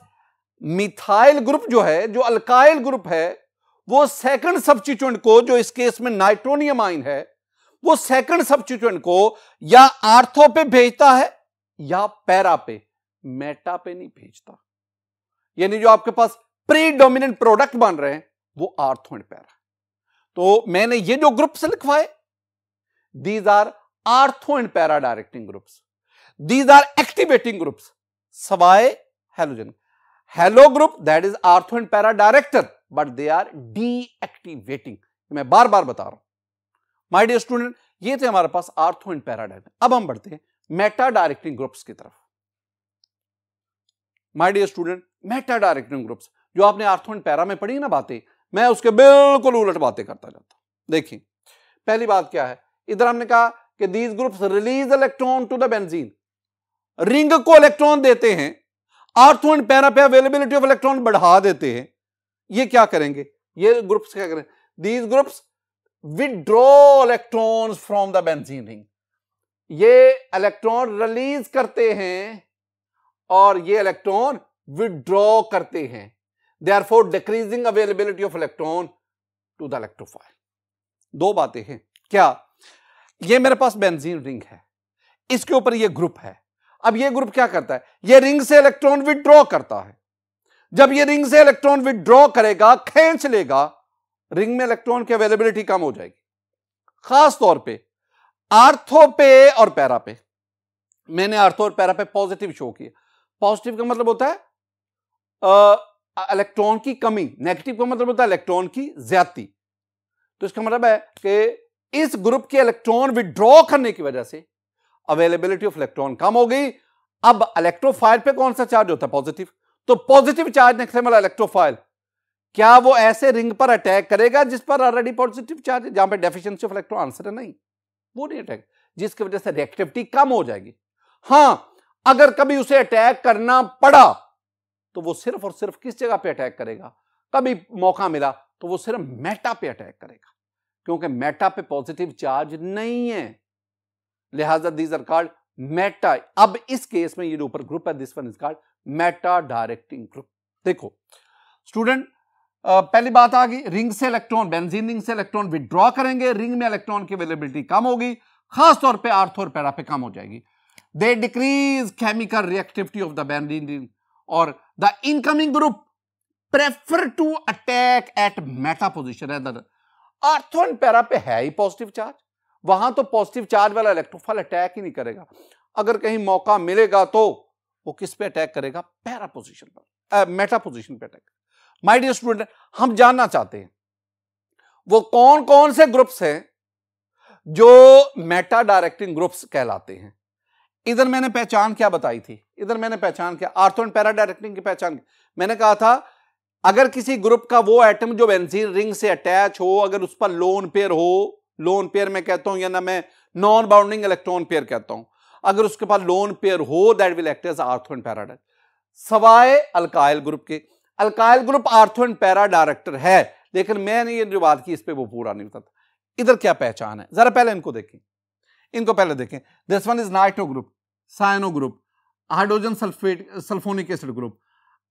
मिथाइल ग्रुप जो है, जो अल्काइल ग्रुप है, वो सेकंड सब्स्टिट्यूएंट को, जो इस केस में नाइट्रोनियम आइन है, वो सेकंड सब्स्टिट्यूएंट को या आर्थो पे भेजता है या पैरा पे, मेटा पे नहीं भेजता। यानी जो आपके पास प्रीडोमिनेंट प्रोडक्ट बन रहे हैं वो आर्थो एंड पैरा। तो मैंने ये जो ग्रुप्स लिखवाए, these are ortho and para directing groups, these are activating groups, सवाए halogen. Halo group that is ortho and para director, but they are deactivating. मैं बार बार बता रहा हूं माय डियर स्टूडेंट, ये थे हमारे पास आर्थो एंड पैरा डायरेक्टिंग। अब हम बढ़ते हैं मेटा डायरेक्टिंग ग्रुप्स की तरफ। My dear student, meta directing groups जो आपने आर्थो एंड पैरा में पढ़ी ना बातें, मैं उसके बिल्कुल उलट बातें करता जाता हूं। देखिए, पहली बात क्या है, इधर हमने कहा कि these groups release electron to the benzene, ring को इलेक्ट्रॉन देते हैं, आर्थो एंड पैरा पे अवेलेबिलिटी ऑफ इलेक्ट्रॉन बढ़ा देते हैं। ये क्या करेंगे? ये ग्रुप्स क्या करें? These groups withdraw electrons from the benzene ring, ये इलेक्ट्रॉन रिलीज करते हैं और ये इलेक्ट्रॉन विड्रॉ करते हैं, therefore decreasing availability of electron to the electrophile. दो बातें हैं। क्या? ये मेरे पास बेंजीन रिंग है, इसके ऊपर ये ग्रुप है। अब ये ग्रुप क्या करता है? ये रिंग से इलेक्ट्रॉन विड्रॉ करता है। जब ये रिंग से इलेक्ट्रॉन विड्रॉ करेगा, खींच लेगा, रिंग में इलेक्ट्रॉन की अवेलेबिलिटी कम हो जाएगी, खास तौर पे आर्थो पे और पैरा पे। मैंने आर्थो और पैरा पे पॉजिटिव शो किया। पॉजिटिव का मतलब होता है इलेक्ट्रॉन की कमी, नेगेटिव का मतलब होता है इलेक्ट्रॉन की ज्यादती। तो इसका मतलब है कि इस ग्रुप के इलेक्ट्रॉन विड्रॉ करने की वजह से अवेलेबिलिटी ऑफ इलेक्ट्रॉन कम हो गई। अब इलेक्ट्रोफाइल पे कौन सा चार्ज होता है? पॉजिटिव। तो पॉजिटिव चार्ज रखने वाला इलेक्ट्रोफाइल क्या वो ऐसे रिंग पर अटैक करेगा जिस पर ऑलरेडी पॉजिटिव चार्ज है, जहां पे डेफिशिएंसी ऑफ इलेक्ट्रॉन आंसर है? नहीं, वो नहीं अटैक, जिसकी वजह से रिएक्टिविटी कम हो जाएगी। हां, अगर कभी उसे अटैक करना पड़ा तो वो सिर्फ और सिर्फ किस जगह पे अटैक करेगा? कभी मौका मिला तो वो सिर्फ मेटा पे अटैक करेगा, क्योंकि मेटा पे पॉजिटिव चार्ज नहीं है, लिहाजा दीज आर कॉल्ड मेटा। अब इस केस में ये जो ऊपर ग्रुप है, this one is called Meta directing group. देखो स्टूडेंट, पहली बात आ गई, रिंग से इलेक्ट्रॉन, बेंजीन रिंग से इलेक्ट्रॉन विड्रॉ करेंगे, रिंग में इलेक्ट्रॉन की अवेलेबिलिटी कम होगी, खासतौर पे आर्थो और पैरा पे कम हो जाएगी। They decrease chemical reactivity of the benzene ring और the incoming group prefer to attack at meta position. Ortho and para पे है ही पॉजिटिव चार्ज, वहां तो पॉजिटिव चार्ज वाला इलेक्ट्रोफाइल अटैक ही नहीं करेगा। अगर कहीं मौका मिलेगा तो वो किस पे अटैक करेगा? पैरा पोजिशन पर, मेटा पोजिशन पे अटैक। माय डियर स्टूडेंट, हम जानना चाहते हैं वो कौन कौन से ग्रुप्स हैं जो मेटा डायरेक्टिंग ग्रुप्स कहलाते हैं। इधर मैंने पहचान क्या बताई थी? इधर मैंने पहचान क्या, आर्थो एंड पैरा डायरेक्टिंग की पहचान। मैंने कहा था अगर किसी ग्रुप का वो एटम जो बेंजीन रिंग से अटैच हो, अगर उस पर लोन पेयर हो, लोन पेयर मैं कहता हूं या ना मैं नॉन बाउंडिंग इलेक्ट्रॉन पेयर कहता हूं, अगर उसके पास लोन पेयर हो that will act as ortho and para director, सवाए अल्काइल ग्रुप के। Alkyl group ortho and para director है, लेकिन मैंने ये जो बात की इस पे वो पूरा नहीं बताता। इधर क्या पहचान है, जरा पहले इनको देखें, इनको पहले देखें। This one is nitro group, cyano group, hydrogen sulphate sulphonic acid group,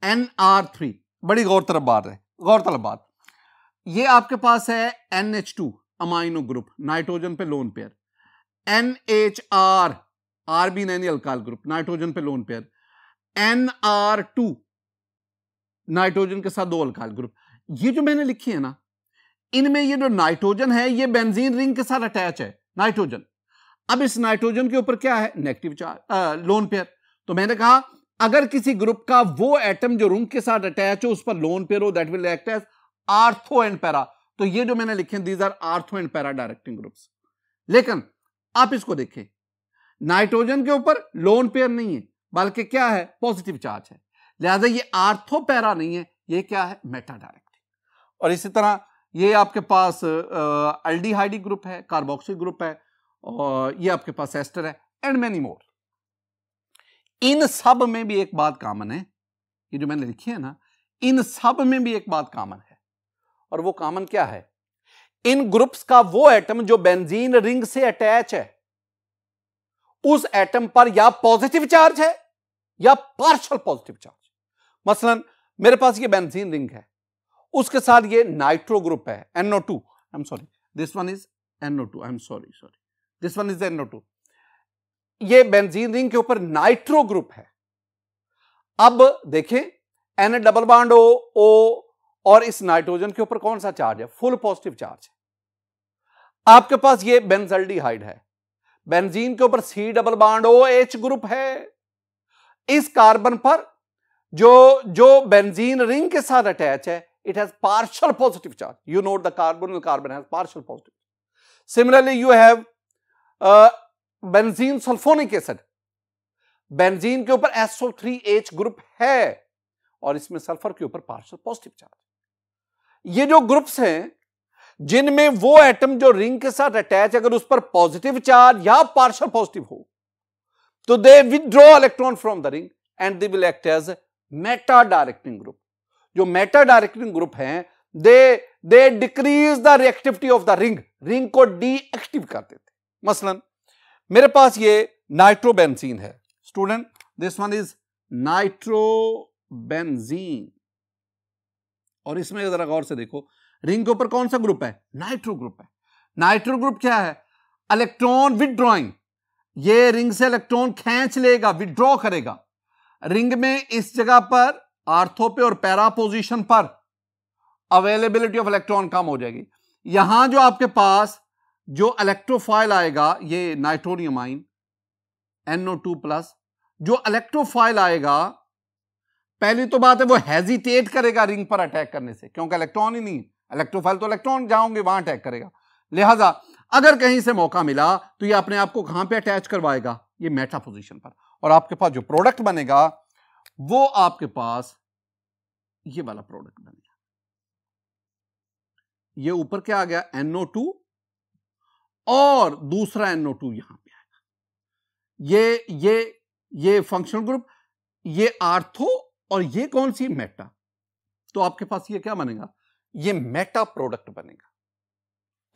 NR3। बड़ी गौरतलब बात है, गौरतलब बात, ये आपके पास है NH2 अमाइनो ग्रुप, नाइट्रोजन पे लोन पेयर, NHR आर्बिनैनी अल्काइल ग्रुप, नाइट्रोजन पे लोन पेयर, NR2 नाइट्रोजन के साथ 2 अल्काइल ग्रुप। ये जो मैंने लिखी है ना, इनमें ये जो नाइट्रोजन है ये बेंजीन रिंग के साथ अटैच है, नाइट्रोजन। अब इस नाइट्रोजन के ऊपर क्या है? Negative charge, lone pair. तो मैंने कहा अगर किसी ग्रुप का वो एटम जो रिंग के साथ अटैच हो, उस पर लोन पेयर हो, that will act as ortho and para. तो ये जो मैंने लिखे these are ortho and para directing groups. लेकिन आप इसको देखें, नाइट्रोजन के ऊपर लोन पेयर नहीं है, बल्कि क्या है? पॉजिटिव चार्ज है, लिहाजा ये आर्थो पैरा नहीं है, ये क्या है? Meta directing. और इसी तरह ये आपके पास अल्डिहाइड ग्रुप है, कार्बोक्सिल ग्रुप है, और ये आपके पास एस्टर है, एंड मेनी मोर। इन सब में भी एक बात कॉमन है, ये जो मैंने लिखी है ना, इन सब में भी एक बात कॉमन है, और वो कॉमन क्या है? इन ग्रुप्स का वो एटम जो बेंजीन रिंग से अटैच है, उस एटम पर या पॉजिटिव चार्ज है या पार्शियल पॉजिटिव चार्ज। मसलन मेरे पास ये बेंजीन रिंग है, उसके साथ ये नाइट्रो ग्रुप है, NO2, I am sorry, this one is NO2, I am sorry, this one is NO2। ये बेंजीन रिंग के ऊपर नाइट्रो ग्रुप है। अब देखें, N डबल बॉन्ड O और इस नाइट्रोजन के ऊपर कौन सा चार्ज है? फुल पॉजिटिव चार्ज है। आपके पास ये बेंजल्डिहाइड है, बेंजीन के ऊपर C double bond OH group है। इस कार्बन पर जो बेंजीन रिंग के साथ अटैच है, it has partial positive charge. You note the carbon has partial positive. Similarly you have benzene sulphonic acid, benzene के ऊपर SO3H ग्रुप है और इसमें सल्फर के ऊपर पार्शियल पॉजिटिव चार्ज। ये जो ग्रुप्स हैं जिनमें वो एटम जो रिंग के साथ अटैच, अगर उस पर पॉजिटिव चार्ज या पार्शियल पॉजिटिव हो, तो they withdraw electron from the ring and they will act as meta directing group. जो मेटा डायरेक्टिंग ग्रुप हैं, they decrease the reactivity of the ring, ring को डीएक्टिव कर देते। मसलन मेरे पास ये नाइट्रोबेंजीन है student, this one is nitrobenzene, और इसमें जरा गौर से देखो, रिंग के ऊपर कौन सा ग्रुप है? नाइट्रो ग्रुप है। नाइट्रो ग्रुप क्या है? इलेक्ट्रॉन विथड्रॉइंग, ये रिंग से इलेक्ट्रॉन खींच लेगा, विथड्रॉ करेगा। रिंग में इस जगह पर आर्थो पे और पैरा पोजीशन पर अवेलेबिलिटी ऑफ इलेक्ट्रॉन कम हो जाएगी। यहां जो आपके पास जो इलेक्ट्रोफाइल आएगा, ये नाइट्रोनियम आइन NO2+, जो इलेक्ट्रोफाइल आएगा, पहली तो बात है वो हेजिटेट करेगा रिंग पर अटैक करने से, क्योंकि इलेक्ट्रॉन ही नहीं, इलेक्ट्रोफाइल तो इलेक्ट्रॉन जाओगे वहां अटैक करेगा। लिहाजा अगर कहीं से मौका मिला तो ये अपने आप को कहां पे अटैच करवाएगा? ये मेटा पोजीशन पर, और आपके पास जो प्रोडक्ट बनेगा वो आपके पास ये वाला प्रोडक्ट बनेगा। ये ऊपर क्या आ गया NO2 और दूसरा NO2 यहां पे आएगा। ये फंक्शनल ग्रुप, ये आर्थो और ये कौन सी मेटा, तो आपके पास ये क्या बनेगा, ये मेटा प्रोडक्ट बनेगा।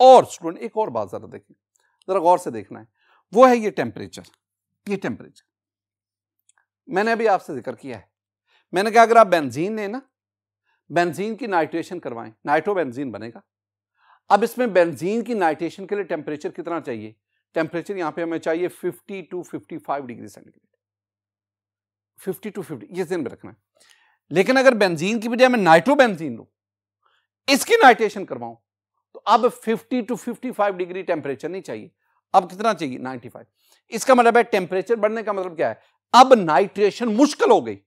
और स्टूडेंट एक और बात जरा देखिए, जरा गौर से देखना है, वो है ये टेम्परेचर। ये टेम्परेचर मैंने अभी आपसे जिक्र किया है, मैंने कहा अगर आप बेंजीन ने ना, बेंजीन की नाइट्रेशन करवाएं, नाइट्रोबेंजीन बनेगा। अब इसमें बेंजीन की नाइट्रेशन के लिए टेम्परेचर कितना चाहिए, टेम्परेचर यहां पे हमें चाहिए 50 to 55 डिग्री सेंटीग्रेड, 50 to 50, ये ध्यान में रखना है। लेकिन अगर बेंजीन की बजाय मैं नाइट्रोबेंजीन लूं, इसकी नाइट्रेशन करवाऊं, तो अब 50 to 55 डिग्री टेम्परेचर नहीं चाहिए, अब कितना चाहिए, 95। इसका मतलब है टेम्परेचर बढ़ने का मतलब क्या है, अब नाइट्रेशन मुश्किल हो गई,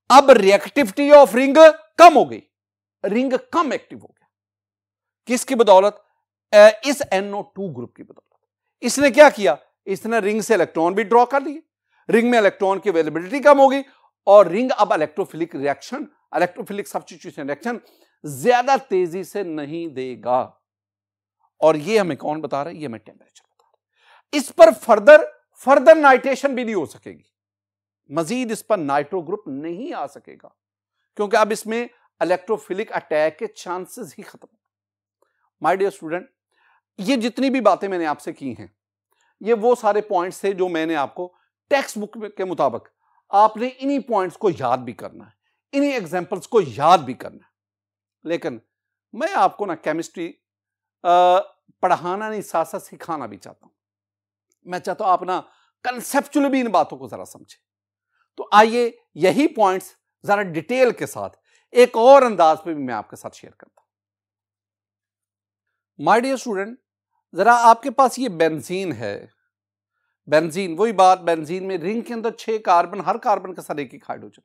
अब रिएक्टिविटी ऑफ रिंग कम हो गई, रिंग कम एक्टिव हो गया। किसकी बदौलत, इस NO2 ग्रुप की बदौलत। इसने क्या किया, इसने रिंग से इलेक्ट्रॉन भी ड्रॉ कर लिए, रिंग में इलेक्ट्रॉन की अवेलेबिलिटी कम हो गई और रिंग अब electrophilic reaction, electrophilic substitution reaction ज्यादा तेजी से नहीं देगा। और ये हमें कौन बता रहा है, ये हमें टेम्परेचर बता रहा है। इस पर फर्दर नाइट्रेशन भी नहीं हो सकेगी, मजीद इस पर नाइट्रो ग्रुप नहीं आ सकेगा, क्योंकि अब इसमें इलेक्ट्रोफिलिक अटैक के चांसेस ही खत्म। माय डियर स्टूडेंट, ये जितनी भी बातें मैंने आपसे की हैं, ये वो सारे पॉइंट्स थे जो मैंने आपको टेक्स्ट बुक के मुताबिक, आपने इन्हीं पॉइंट्स को याद भी करना है, इन्हीं एग्जांपल्स को याद भी करना है। लेकिन मैं आपको ना केमिस्ट्री पढ़ाना नहीं, साथ साथ सिखाना भी चाहता हूं। मैं चाहता हूं आप ना कंसेप्चुअली भी इन बातों को जरा समझें। तो आइए यही पॉइंट्स जरा डिटेल के साथ एक और अंदाज पे भी मैं आपके साथ शेयर करता हूं। माय डियर स्टूडेंट, जरा आपके पास ये बेंजीन है, बेंजीन वही बात, बेंजीन में रिंग के अंदर 6 कार्बन, हर कार्बन के साथ एक हाइड्रोजन।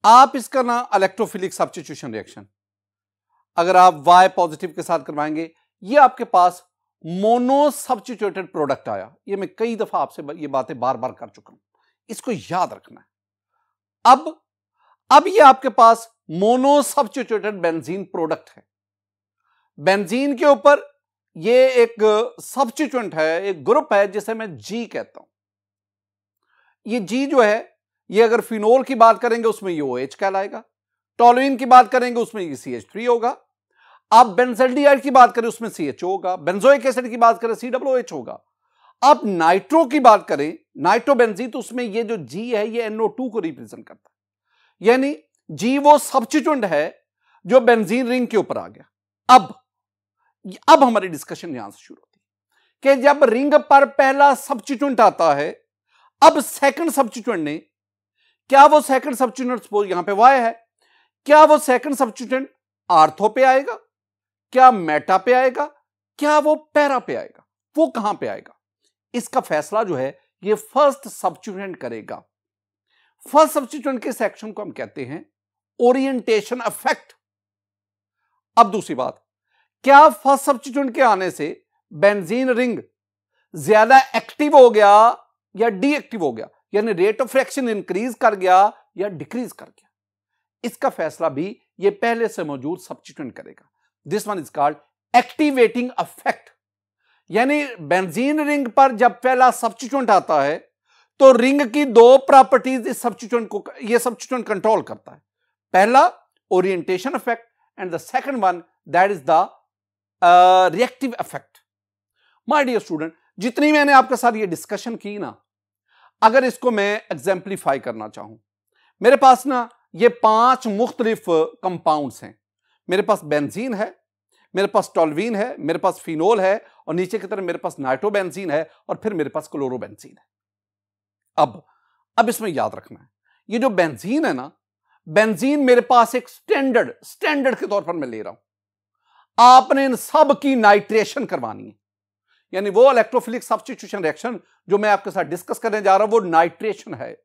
आप इसका ना इलेक्ट्रोफिलिक सब्स्टिट्यूशन रिएक्शन अगर आप Y पॉजिटिव के साथ करवाएंगे, ये आपके पास मोनो सब्स्टिट्यूटेड प्रोडक्ट आया। ये मैं कई दफा आपसे ये बातें बार बार कर चुका हूं, इसको याद रखना है। अब ये आपके पास मोनो सब्स्टिट्यूटेड बेंजीन प्रोडक्ट है। बेंजीन के ऊपर ये एक सब्स्टिट्यूएंट है, एक ग्रुप है जिसे मैं G कहता हूं। ये G जो है, ये अगर फिनोल की बात करेंगे उसमें ये OH कहलाएगा, टोलुइन की बात करेंगे उसमें ये CH3 होगा, आप बेंजल्डिहाइड की बात करें उसमें CH होगा, बेंजोइक एसिड की बात करें COOH होगा। आप नाइट्रो की बात करें, नाइट्रोबेंजीन, तो उसमें ये जो G है ये NO2 को रिप्रेजेंट करता है, यानी G वो सब्स्टिट्यूएंट है जो बेंजीन रिंग के ऊपर आ गया। अब हमारी डिस्कशन यहां से शुरू होती है कि जब रिंग पर पहला सब्स्टिट्यूएंट आता है, अब सेकंड सब्स्टिट्यूएंट ने, क्या वो सेकंड सब्स्टिट्यूएंट, सपोज यहां पे Y है, क्या वो सेकंड सब्स्टिट्यूएंट आर्थो पे आएगा, क्या मेटा पे आएगा, क्या वो पैरा पे आएगा, वो कहां पे आएगा? इसका फैसला जो है ये फर्स्ट सब्स्टिट्यूएंट करेगा। फर्स्ट सब्स्टिट्यूएंट के सेक्शन को हम कहते हैं ओरिएंटेशन इफेक्ट। अब दूसरी बात, क्या फर्स्ट सब्स्टिट्यूएंट के आने से बेंजीन रिंग ज्यादा एक्टिव हो गया या डीएक्टिव हो गया, यानी रेट ऑफ रिएक्शन इंक्रीज कर गया या डिक्रीज कर गया? इसका फैसला भी ये पहले से मौजूद सब्स्टिट्यूएंट करेगा। This one is called activating effect. यानी बेंजीन रिंग पर जब पहला सब्स्टिट्यूएंट आता है तो रिंग की 2 प्रॉपर्टीज इस सब्स्टिट्यूएंट को, ये सब्स्टिट्यूएंट कंट्रोल करता है। पहला orientation effect and the second one that is the reactive effect. My dear student, जितनी मैंने आपके साथ ये डिस्कशन की ना, अगर इसको मैं एग्जाम्पलीफाई करना चाहूं, मेरे पास ना ये 5 मुख्तलिफ कंपाउंड्स हैं। मेरे पास बेंजीन है, मेरे पास टोल्यूइन है, मेरे पास फिनोल है और नीचे की तरफ मेरे पास नाइट्रोबेंजीन है और फिर मेरे पास क्लोरोबेंजीन है। अब इसमें याद रखना है, ये जो बेंजीन है ना, बेंजीन मेरे पास एक स्टैंडर्ड के तौर पर मैं ले रहा हूं। आपने इन सब की नाइट्रेशन करवानी है, यानी वो इलेक्ट्रोफिलिक सब्स्टिट्यूशन रिएक्शन जो मैं आपके साथ डिस्कस करने जा रहा हूं वो नाइट्रेशन है।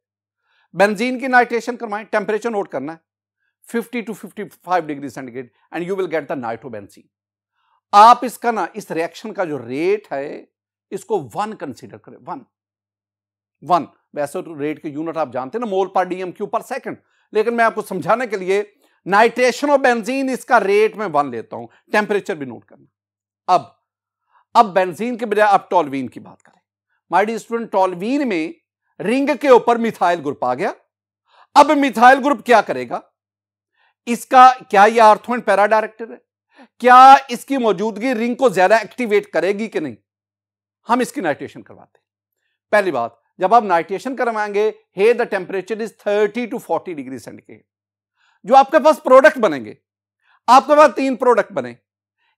बेंजीन की नाइट्रेशन करवाएं, टेंपरेचर नोट करना है 50 to 55 degree centigrade and you will get the nitrobenzene. आप इसका ना, इस रिएक्शन का जो रेट है इसको 1 कंसीडर करें। 1 वैसे तो रेट के यूनिट आप जानते हैं ना, मोल पर DMQ पर सेकंड, लेकिन मैं आपको समझाने के लिए नाइट्रेशन ऑफ बेंजीन, इसका रेट मैं 1 लेता हूं, टेम्परेचर भी नोट करना। अब बेंजीन के बजाय आप टॉल्यूइन की बात करें। माय डियर स्टूडेंट, टॉल्यूइन में रिंग के ऊपर मिथाइल ग्रुप आ गया। अब मिथाइल ग्रुप क्या करेगा, इसका क्या यह आर्थो एंड पैरा डायरेक्टर है, क्या इसकी मौजूदगी रिंग को ज्यादा एक्टिवेट करेगी कि नहीं? हम इसकी नाइट्रेशन करवाते हैं। पहली बात, जब आप नाइट्रेशन करवाएंगे, hey the temperature is 30 to 40 degree centigrade. जो आपके पास प्रोडक्ट बनेंगे, आपके पास 3 प्रोडक्ट बने।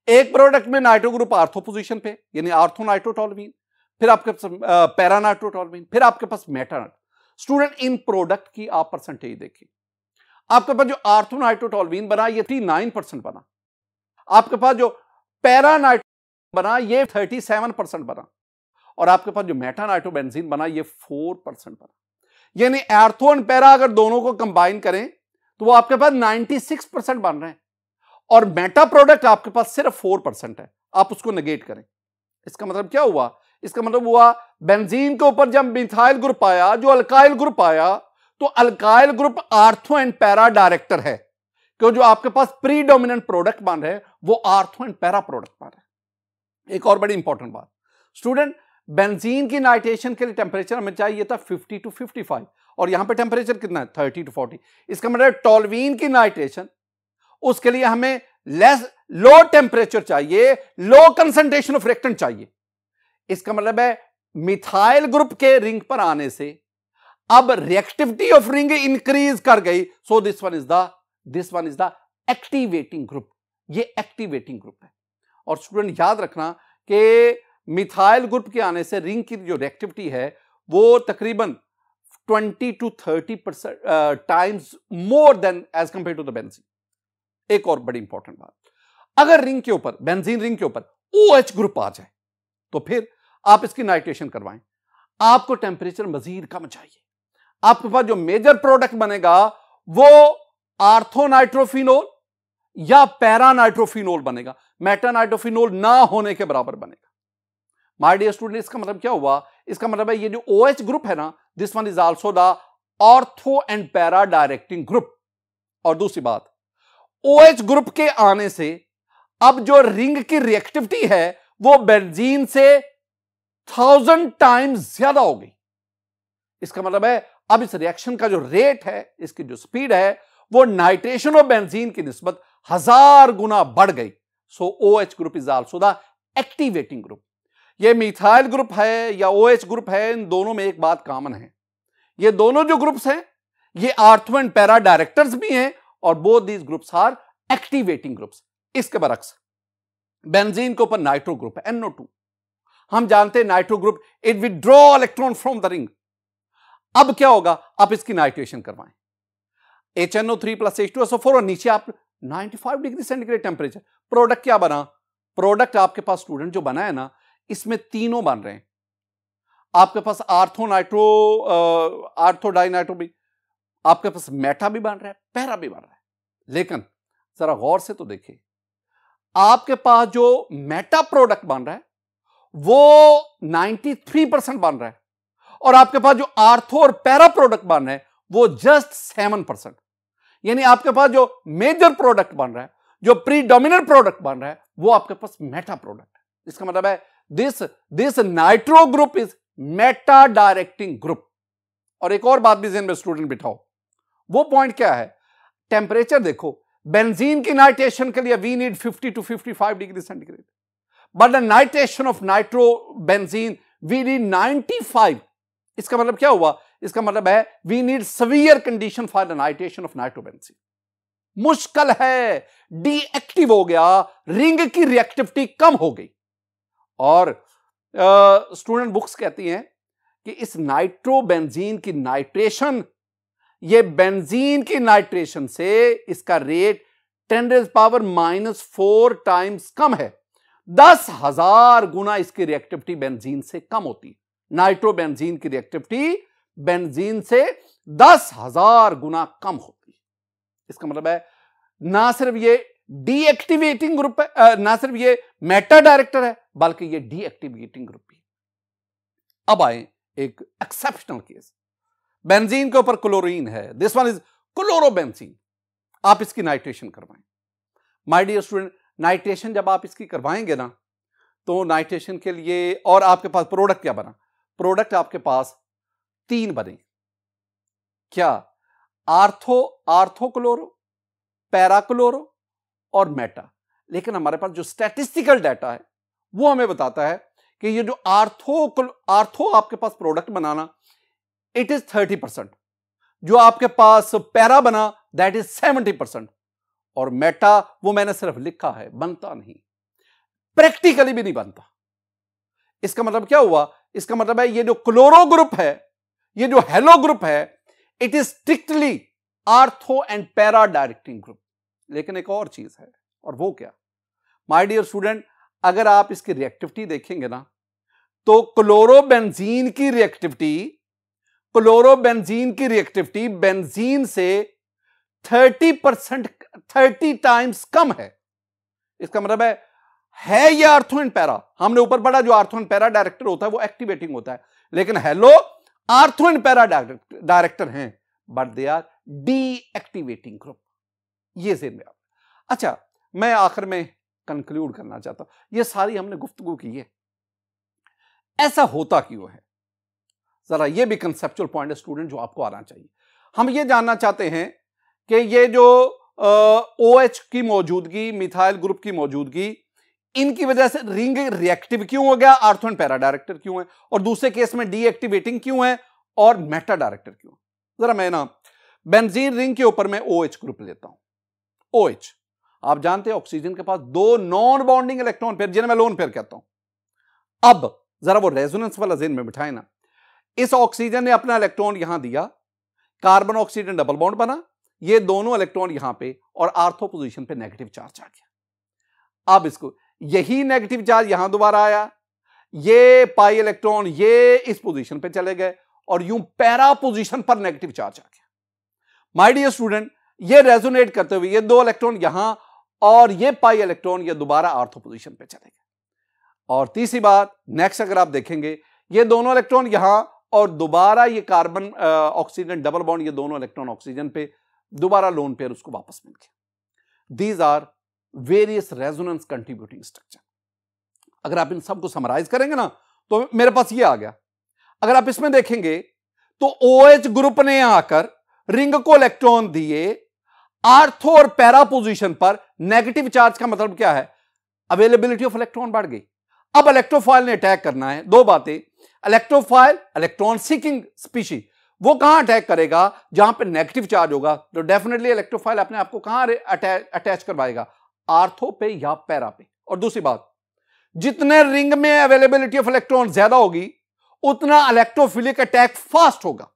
एक प्रोडक्ट में नाइट्रो ग्रुप आर्थो पोजीशन पे, यानी आर्थो नाइट्रोटोल्यूइन, फिर आपके पास पैरा नाइट्रोटोल्यूइन, फिर आपके पास मेटा। स्टूडेंट, इन प्रोडक्ट की आप परसेंटेज देखिए। आपके पास जो आर्थो नाइट्रोटोल्यूइन बना ये 39% बना, आपके पास जो पैरा नाइट्रो बना ये 37% बना, और आपके पास जो मेटा नाइट्रोबेंजीन बना ये 4% बना। यानी आर्थो एंड पैरा अगर दोनों को कंबाइन करें तो वो आपके पास 96% बन रहे हैं, और मेटा प्रोडक्ट आपके पास सिर्फ 4% है। आप उसको नेगेट करें, इसका मतलब क्या हुआ? इसका मतलब हुआ बेंजीन के ऊपर जब मिथाइल ग्रुप आया, जो अल्काइल ग्रुप आया, तो alkyl group ortho and para director है, क्योंकि जो आपके पास प्रीडोमिनेंट प्रोडक्ट बन रहे हैं वो आर्थो एंड पैरा प्रोडक्ट बन रहे हैं। एक और बड़ी इंपॉर्टेंट बात स्टूडेंट, बेंजीन की नाइट्रेशन के लिए टेम्परेचर हमें चाहिए था 50 to 55, और यहां पे टेम्परेचर कितना है? 30 to 40। इसका मतलब टॉल्यूइन की नाइट्रेशन, उसके लिए हमें लो टेम्परेचर चाहिए, लो कंसंट्रेशन ऑफ रिएक्टेंट चाहिए। इसका मतलब है मिथाइल ग्रुप के रिंग पर आने से अब रिएक्टिविटी ऑफ रिंग इंक्रीज कर गई। So this one is the activating group. ये एक्टिवेटिंग ग्रुप है। और स्टूडेंट याद रखना कि मिथाइल ग्रुप के आने से रिंग की जो रिएक्टिविटी है वो तकरीबन 20 to 30% times more than as compare to the benzene. एक और बड़ी इंपॉर्टेंट बात, अगर रिंग के ऊपर, बेंजीन रिंग के ऊपर OH ग्रुप आ जाए तो फिर आप इसकी नाइट्रेशन करवाएं, आपको टेम्परेचर मजीद कम चाहिए। आपके पास जो मेजर प्रोडक्ट बनेगा वो आर्थो नाइट्रोफिनोल या पैरा नाइट्रोफिनोल बनेगा, मेटा नाइट्रोफिनोल ना होने के बराबर बनेगा। माय डियर स्टूडेंट, इसका मतलब क्या हुआ? इसका मतलब है ये जो OH ग्रुप है ना, this one is also the ortho and para directing group. और दूसरी बात, OH ग्रुप के आने से अब जो रिंग की रिएक्टिविटी है वो बेंजीन से 1000 टाइम्स ज्यादा हो गई। इसका मतलब है अब इस रिएक्शन का जो रेट है, इसकी जो स्पीड है, वो नाइट्रेशन ऑफ बेंजीन की निस्बत 1000 गुना बढ़ गई। सो OH group is also the activating group. ये मिथाइल ग्रुप है या OH ग्रुप है, इन दोनों में एक बात कॉमन है, ये दोनों जो ग्रुप्स हैं ये आर्थो एंड पैरा डायरेक्टर्स भी हैं, और both these groups are activating groups. इसके बरक्स बेंजीन के ऊपर नाइट्रो ग्रुप है, NO2। हम जानते हैं nitro group it withdraw electron from the ring. अब क्या होगा? आप इसकी नाइट्रेशन करवाएं, HNO3 + H2SO4, और नीचे आप 95 डिग्री सेंटीग्रेड टेम्परेचर। प्रोडक्ट क्या बना? प्रोडक्ट आपके पास स्टूडेंट जो बना है ना, इसमें तीनों बन रहे हैं। आपके पास आर्थो डाइनाइट्रो भी, आपके पास मेटा भी बन रहा है, पैरा भी बन रहा है। लेकिन जरा गौर से तो देखिए, आपके पास जो मेटा प्रोडक्ट बन रहा है वो 93% बन रहा है, और आपके पास जो आर्थो और पैरा प्रोडक्ट बन रहे हैं वो जस्ट 7%। यानी आपके पास जो मेजर प्रोडक्ट बन रहा है, जो प्रीडोमिनेंट प्रोडक्ट बन रहा है, वो आपके पास मेटा प्रोडक्ट है। इसका मतलब है this nitro group is Meta directing group. और एक और बात भी ज़हन में स्टूडेंट बिठाओ, वो पॉइंट क्या है? टेम्परेचर देखो, बेंजीन की नाइट्रेशन के लिए we need 50 to 55 degree centigrade, but the nitration of nitro benzene we need 95। इसका मतलब क्या हुआ? इसका मतलब है we need severe condition for the nitration of nitrobenzene. मुश्किल है, डीएक्टिव हो गया, रिंग की रिएक्टिविटी कम हो गई। और स्टूडेंट बुक्स कहती हैं कि इस नाइट्रोबेंजीन की नाइट्रेशन, ये बेंजीन की नाइट्रेशन से इसका रेट 10⁻⁻4 टाइम्स कम है। 10,000 गुना इसकी रिएक्टिविटी बेंजीन से कम होती है। नाइट्रोबेंजीन की रिएक्टिविटी बेंजीन से 10,000 गुना कम होती है। इसका मतलब है ना सिर्फ ये डीएक्टिवेटिंग ग्रुप है, ना सिर्फ ये मेटा डायरेक्टर है, बल्कि ये डीएक्टिवेटिंग ग्रुप भी। अब आए एक एक्सेप्शनल केस, बेंजीन के ऊपर क्लोरीन है, दिस वन इज क्लोरोबेंजीन। आप इसकी नाइट्रेशन करवाएं। माय डियर स्टूडेंट, नाइट्रेशन जब आप इसकी करवाएंगे ना, तो नाइट्रेशन के लिए और आपके पास प्रोडक्ट क्या बना? प्रोडक्ट आपके पास 3 बने। क्या? आर्थोक्लोरो, पैराक्लोरो और मेटा। लेकिन हमारे पास जो स्टैटिस्टिकल डाटा है वो हमें बताता है कि ये जो आर्थो आपके पास प्रोडक्ट बनाना, इट इज 30%। जो आपके पास पैरा बना, दैट इज 70%। और मेटा वो मैंने सिर्फ लिखा है, बनता नहीं, प्रैक्टिकली भी नहीं बनता। इसका मतलब क्या हुआ? इसका मतलब है ये जो क्लोरो ग्रुप है, ये जो हेलो ग्रुप है, it is strictly ortho and para directing group. लेकिन एक और चीज है, और वो क्या? माय डियर स्टूडेंट, अगर आप इसकी रिएक्टिविटी देखेंगे ना, तो क्लोरोबेंजीन की रिएक्टिविटी बेंजीन से 30 टाइम्स कम है। इसका मतलब है ये आर्थो एंड पैरा। हमने ऊपर पढ़ा जो आर्थो एंड पैरा डायरेक्टर होता है वो एक्टिवेटिंग होता है, लेकिन halo ortho and para director हैं, but they are deactivating group. ये ज़हन में। अच्छा, मैं आखिर में कंक्लूड करना चाहता हूं। ये सारी हमने गुफ्तगू की है, ऐसा होता क्यों है? जरा ये भी कंसेप्चुअल पॉइंट है स्टूडेंट जो आपको आना चाहिए। हम ये जानना चाहते हैं कि ये जो OH की मौजूदगी, मिथाइल ग्रुप की मौजूदगी, इनकी वजह से रिंग रिएक्टिव क्यों हो गया, आर्थो एंड पैरा डायरेक्टर क्यों है, और दूसरे केस में डीएक्टिवेटिंग क्यों है और मेटा डायरेक्टर क्यों? जरा मैं ना बेंजीन रिंग के ऊपर मैं OH ग्रुप लेता हूं। OH आप जानते हैं ऑक्सीजन के पास 2 नॉन बॉन्डिंग इलेक्ट्रॉन पेयर, जिन्हें मैं लोन पेयर कहता हूं। अब जरा वो रेजोनेंस वाला ज़हन में बिठाए ना। इस ऑक्सीजन ने अपना इलेक्ट्रॉन यहां दिया, कार्बन ऑक्सीजन डबल बॉन्ड बना, ये दोनों इलेक्ट्रॉन यहां पे, और आर्थो पोजीशन पे नेगेटिव चार्ज आ गया। अब इसको यही नेगेटिव चार्ज यहां दोबारा आया, ये पाई इलेक्ट्रॉन ये इस पोजीशन पे चले गए, और यूं पैरा पोजीशन पर नेगेटिव चार्ज आ गया। माय डियर स्टूडेंट, ये रेजोनेट करते हुए ये 2 इलेक्ट्रॉन यहां और ये पाई इलेक्ट्रॉन ये दोबारा आर्थो पोजीशन पे चले गए। और तीसरी बात, नेक्स्ट अगर आप देखेंगे, ये दोनों इलेक्ट्रॉन यहां और दोबारा ये कार्बन ऑक्सीजन डबल बॉन्ड, ये दोनों इलेक्ट्रॉन ऑक्सीजन पे, दोबारा लोन पेयर उसको वापस मिल गया। These are various resonance contributing structure. अगर आप इन सबको समराइज करेंगे ना, तो मेरे पास ये आ गया। अगर आप इसमें देखेंगे तो OH ग्रुप ने आकर रिंग को इलेक्ट्रॉन दिए आर्थो और पैरा पोजीशन पर, नेगेटिव चार्ज का मतलब क्या है? अवेलेबिलिटी ऑफ इलेक्ट्रॉन बढ़ गई। अब इलेक्ट्रोफाइल ने अटैक करना है। 2 बातें, इलेक्ट्रोफाइल इलेक्ट्रॉन सीकिंग स्पीशी, वो कहां अटैक करेगा? जहां पे नेगेटिव चार्ज होगा, तो डेफिनेटली इलेक्ट्रोफाइल अपने आप को कहां अटैच करवाएगा? आर्थो पे या पैरा पे। और दूसरी बात, जितने रिंग में अवेलेबिलिटी ऑफ इलेक्ट्रॉन ज्यादा होगी, उतना इलेक्ट्रोफिलिक अटैक फास्ट होगा।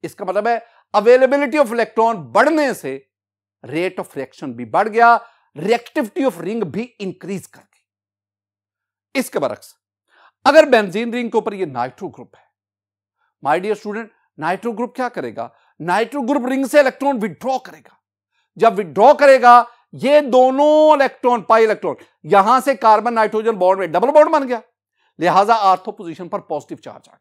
इसका मतलब है अवेलेबिलिटी ऑफ इलेक्ट्रॉन बढ़ने से रेट ऑफ रिएक्शन भी बढ़ गया, रिएक्टिविटी ऑफ रिंग भी इंक्रीज कर गई। इसके बरक्स अगर बेंजीन रिंग के ऊपर ये नाइट्रो ग्रुप है, my dear student, nitro group क्या करेगा? नाइट्रो ग्रुप रिंग से इलेक्ट्रॉन विड्रॉ करेगा। जब विड्रॉ करेगा, ये दोनों इलेक्ट्रॉन, पाई इलेक्ट्रॉन, यहां से कार्बन नाइट्रोजन बॉन्ड में डबल बॉन्ड बन गया, लिहाजा आर्थो पोजीशन पर पॉजिटिव चार्ज आ गया।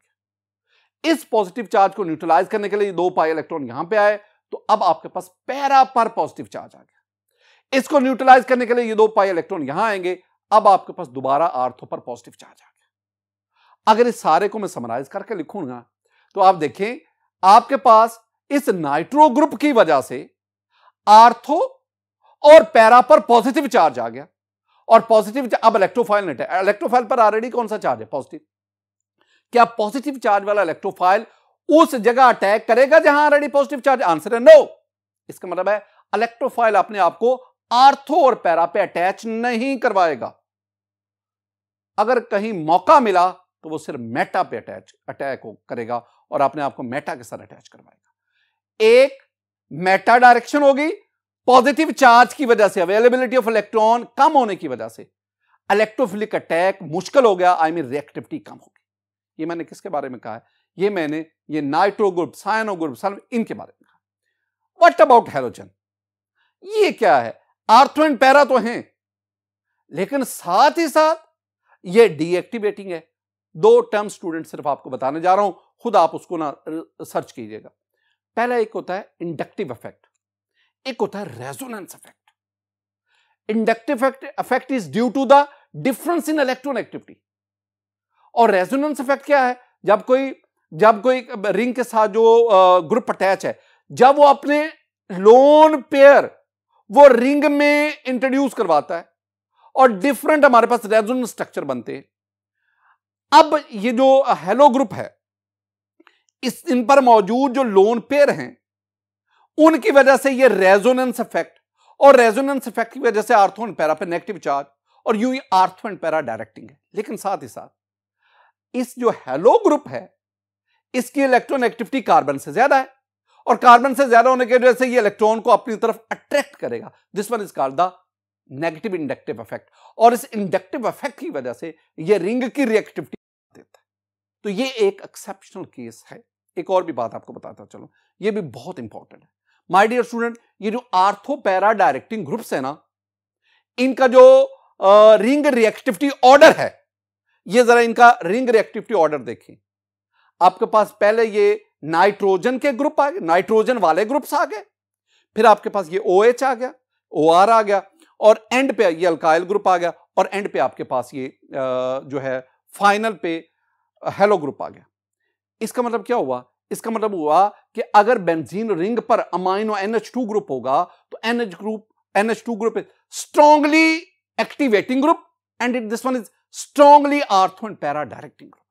इस पॉजिटिव चार्ज को न्यूट्रलाइज करने के लिए 2 पाई इलेक्ट्रॉन यहां पे आए, तो अब आपके पास पैरा पर पॉजिटिव चार्ज आ गया। इसको न्यूट्रलाइज करने के लिए ये 2 पाई इलेक्ट्रॉन यहां आएंगे, अब आपके पास दोबारा आर्थो पर पॉजिटिव चार्ज आ गया। अगर इस सारे को मैं समराइज करके लिखूंगा, तो आप देखें आपके पास इस नाइट्रो ग्रुप की वजह से आर्थो और पैरा पर पॉजिटिव चार्ज आ गया, और पॉजिटिव अब इलेक्ट्रोफाइल पर ऑलरेडी कौन सा चार्ज है? पॉजिटिव। क्या पॉजिटिव चार्ज वाला इलेक्ट्रोफाइल उस जगह अटैक करेगा जहां ऑलरेडी पॉजिटिव चार्ज? आंसर है नो। इसका मतलब है इलेक्ट्रोफाइल अपने आप को आर्थो और पैरा पे अटैच नहीं करवाएगा। अगर कहीं मौका मिला तो वो सिर्फ मेटा पे अटैक करेगा और अपने आप को मेटा के साथ अटैच करवाएगा। एक मेटा डायरेक्शन होगी, पॉजिटिव चार्ज की वजह से, अवेलेबिलिटी ऑफ इलेक्ट्रॉन कम होने की वजह से इलेक्ट्रोफिलिक अटैक मुश्किल हो गया, आई मीन रिएक्टिविटी कम हो गई। ये मैंने किसके बारे में कहा है? ये मैंने ये नाइट्रो ग्रुप, साइनो ग्रुप, इनके बारे में कहा। What about halogen? ये क्या है? आर्थो एंड पैरा तो हैं, लेकिन साथ ही साथ ये डीएक्टिवेटिंग है। 2 टर्म स्टूडेंट सिर्फ आपको बताने जा रहा हूं, खुद आप उसको ना सर्च कीजिएगा। पहला एक होता है इंडक्टिव इफेक्ट। एक होता है resonance effect. Inductive effect is due to the difference in electronegativity. और रेजोनेंस इफेक्ट क्या है? जब कोई रिंग के साथ जो ग्रुप अटैच है, जब वो अपने लोन पेयर वो रिंग में इंट्रोड्यूस करवाता है और डिफरेंट हमारे पास रेजोनेंस स्ट्रक्चर बनते हैं। अब ये जो हेलो ग्रुप है, इन पर मौजूद जो लोन पेयर हैं, उनकी वजह से ये रेजोनेंस इफेक्ट, और रेजोनेंस इफेक्ट की वजह से आर्थो एंड पैरा पे नेगेटिव चार्ज, और यूं ही आर्थो एंड पैरा डायरेक्टिंग है। लेकिन साथ ही साथ इस जो हेलो ग्रुप है, इसकी इलेक्ट्रोनेगेटिविटी कार्बन से ज्यादा है, और कार्बन से ज्यादा होने की वजह से ये इलेक्ट्रॉन को अपनी तरफ अट्रैक्ट करेगा। This one is called the negative inductive effect. और इस इंडक्टिव इफेक्ट की वजह से ये रिंग की रिएक्टिविटी देता है। तो ये एक एक्सेप्शनल केस है। एक और भी बात आपको बताता चलो, ये भी बहुत इंपॉर्टेंट है माय डियर स्टूडेंट। ये जो आर्थो पैरा डायरेक्टिंग ग्रुप्स है ना, इनका जो रिंग रिएक्टिविटी ऑर्डर है, ये जरा इनका रिंग रिएक्टिविटी ऑर्डर देखिए। आपके पास पहले ये नाइट्रोजन के ग्रुप आ गए, नाइट्रोजन वाले ग्रुप्स आ गए, फिर आपके पास ये OH आ गया, OR आ गया, और एंड पे ये अल्काइल ग्रुप आ गया, और एंड पे आपके पास ये जो है फाइनल पे हेलो ग्रुप आ गया। इसका मतलब क्या हुआ? इसका मतलब हुआ कि अगर बेंजीन रिंग पर अमाइनो NH2 ग्रुप होगा तो NH2 group is strongly activating group, and this one is strongly ortho and para directing group.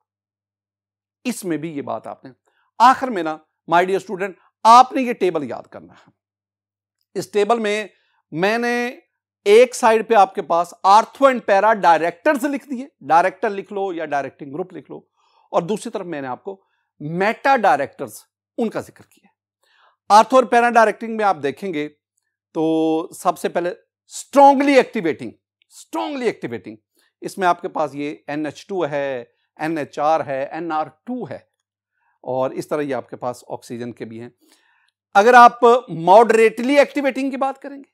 इसमें भी ये बात आपने आखिर में ना माय डियर स्टूडेंट, आपने ये टेबल याद करना है। इस टेबल में मैंने एक साइड पे आपके पास आर्थो एंड पैरा डायरेक्टर्स लिख दिए, डायरेक्टर लिख लो या डायरेक्टिंग ग्रुप लिख लो, और दूसरी तरफ मैंने आपको मेटा डायरेक्टर्स उनका जिक्र किया। आर्थो और पैरा डायरेक्टिंग में आप देखेंगे तो सबसे पहले स्ट्रांगली एक्टिवेटिंग, इसमें आपके पास ये NH2 है, NHR है, NR2 है, और इस तरह ये आपके पास ऑक्सीजन के भी हैं। अगर आप मॉडरेटली एक्टिवेटिंग की बात करेंगे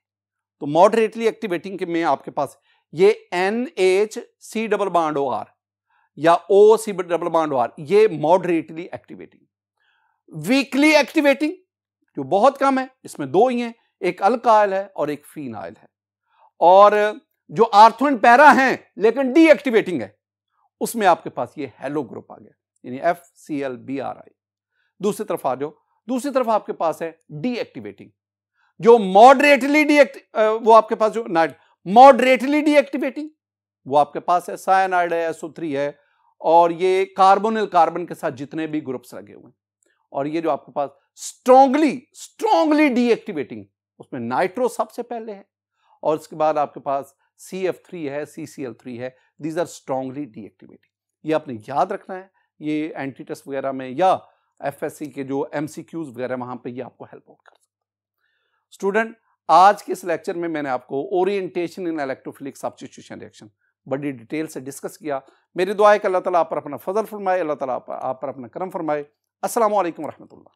तो मॉडरेटली एक्टिवेटिंग के में आपके पास ये NHC डबल बॉन्ड OR या OC डबल बॉन्ड OR, ये मॉडरेटली एक्टिवेटिंग। वीकली एक्टिवेटिंग जो बहुत कम है, इसमें दो ही हैं, एक अल्काइल है और एक फिनाइल है। और जो आर्थो एंड पैरा हैं लेकिन डीएक्टिवेटिंग है, उसमें आपके पास ये हेलो ग्रुप आ गया, यानी FClBrI। दूसरी तरफ आ जाओ, दूसरी तरफ आपके पास है डीएक्टिवेटिंग, जो मॉडरेटली वो आपके पास जो मॉडरेटली डीएक्टिवेटिंग वो आपके पास है साइनाइड है, SO3 है, और ये कार्बोनिल कार्बन के साथ जितने भी ग्रुप्स लगे हुए हैं। और ये जो आपके पास स्ट्रांगली डीएक्टिवेटिंग, उसमें नाइट्रो सबसे पहले है, और उसके बाद आपके पास CF3 है, CCl3 है। These are strongly deactivating. ये आपने याद रखना है, ये एंटी टेस्ट वगैरह में या FSC के जो MCQs वगैरह वहां पे ये आपको हेल्प आउट कर सकता है। स्टूडेंट, आज के इस लेक्चर में मैंने आपको orientation in electrophilic substitution reaction बड़ी डिटेल से डिस्कस किया। मेरी दुआ है कि अल्लाह ताला आप पर अपना फजल फरमाए, अल्लाह ताला आप पर अपना करम फरमाए। अस्सलामु अलैकुम रहमतुल्लाह।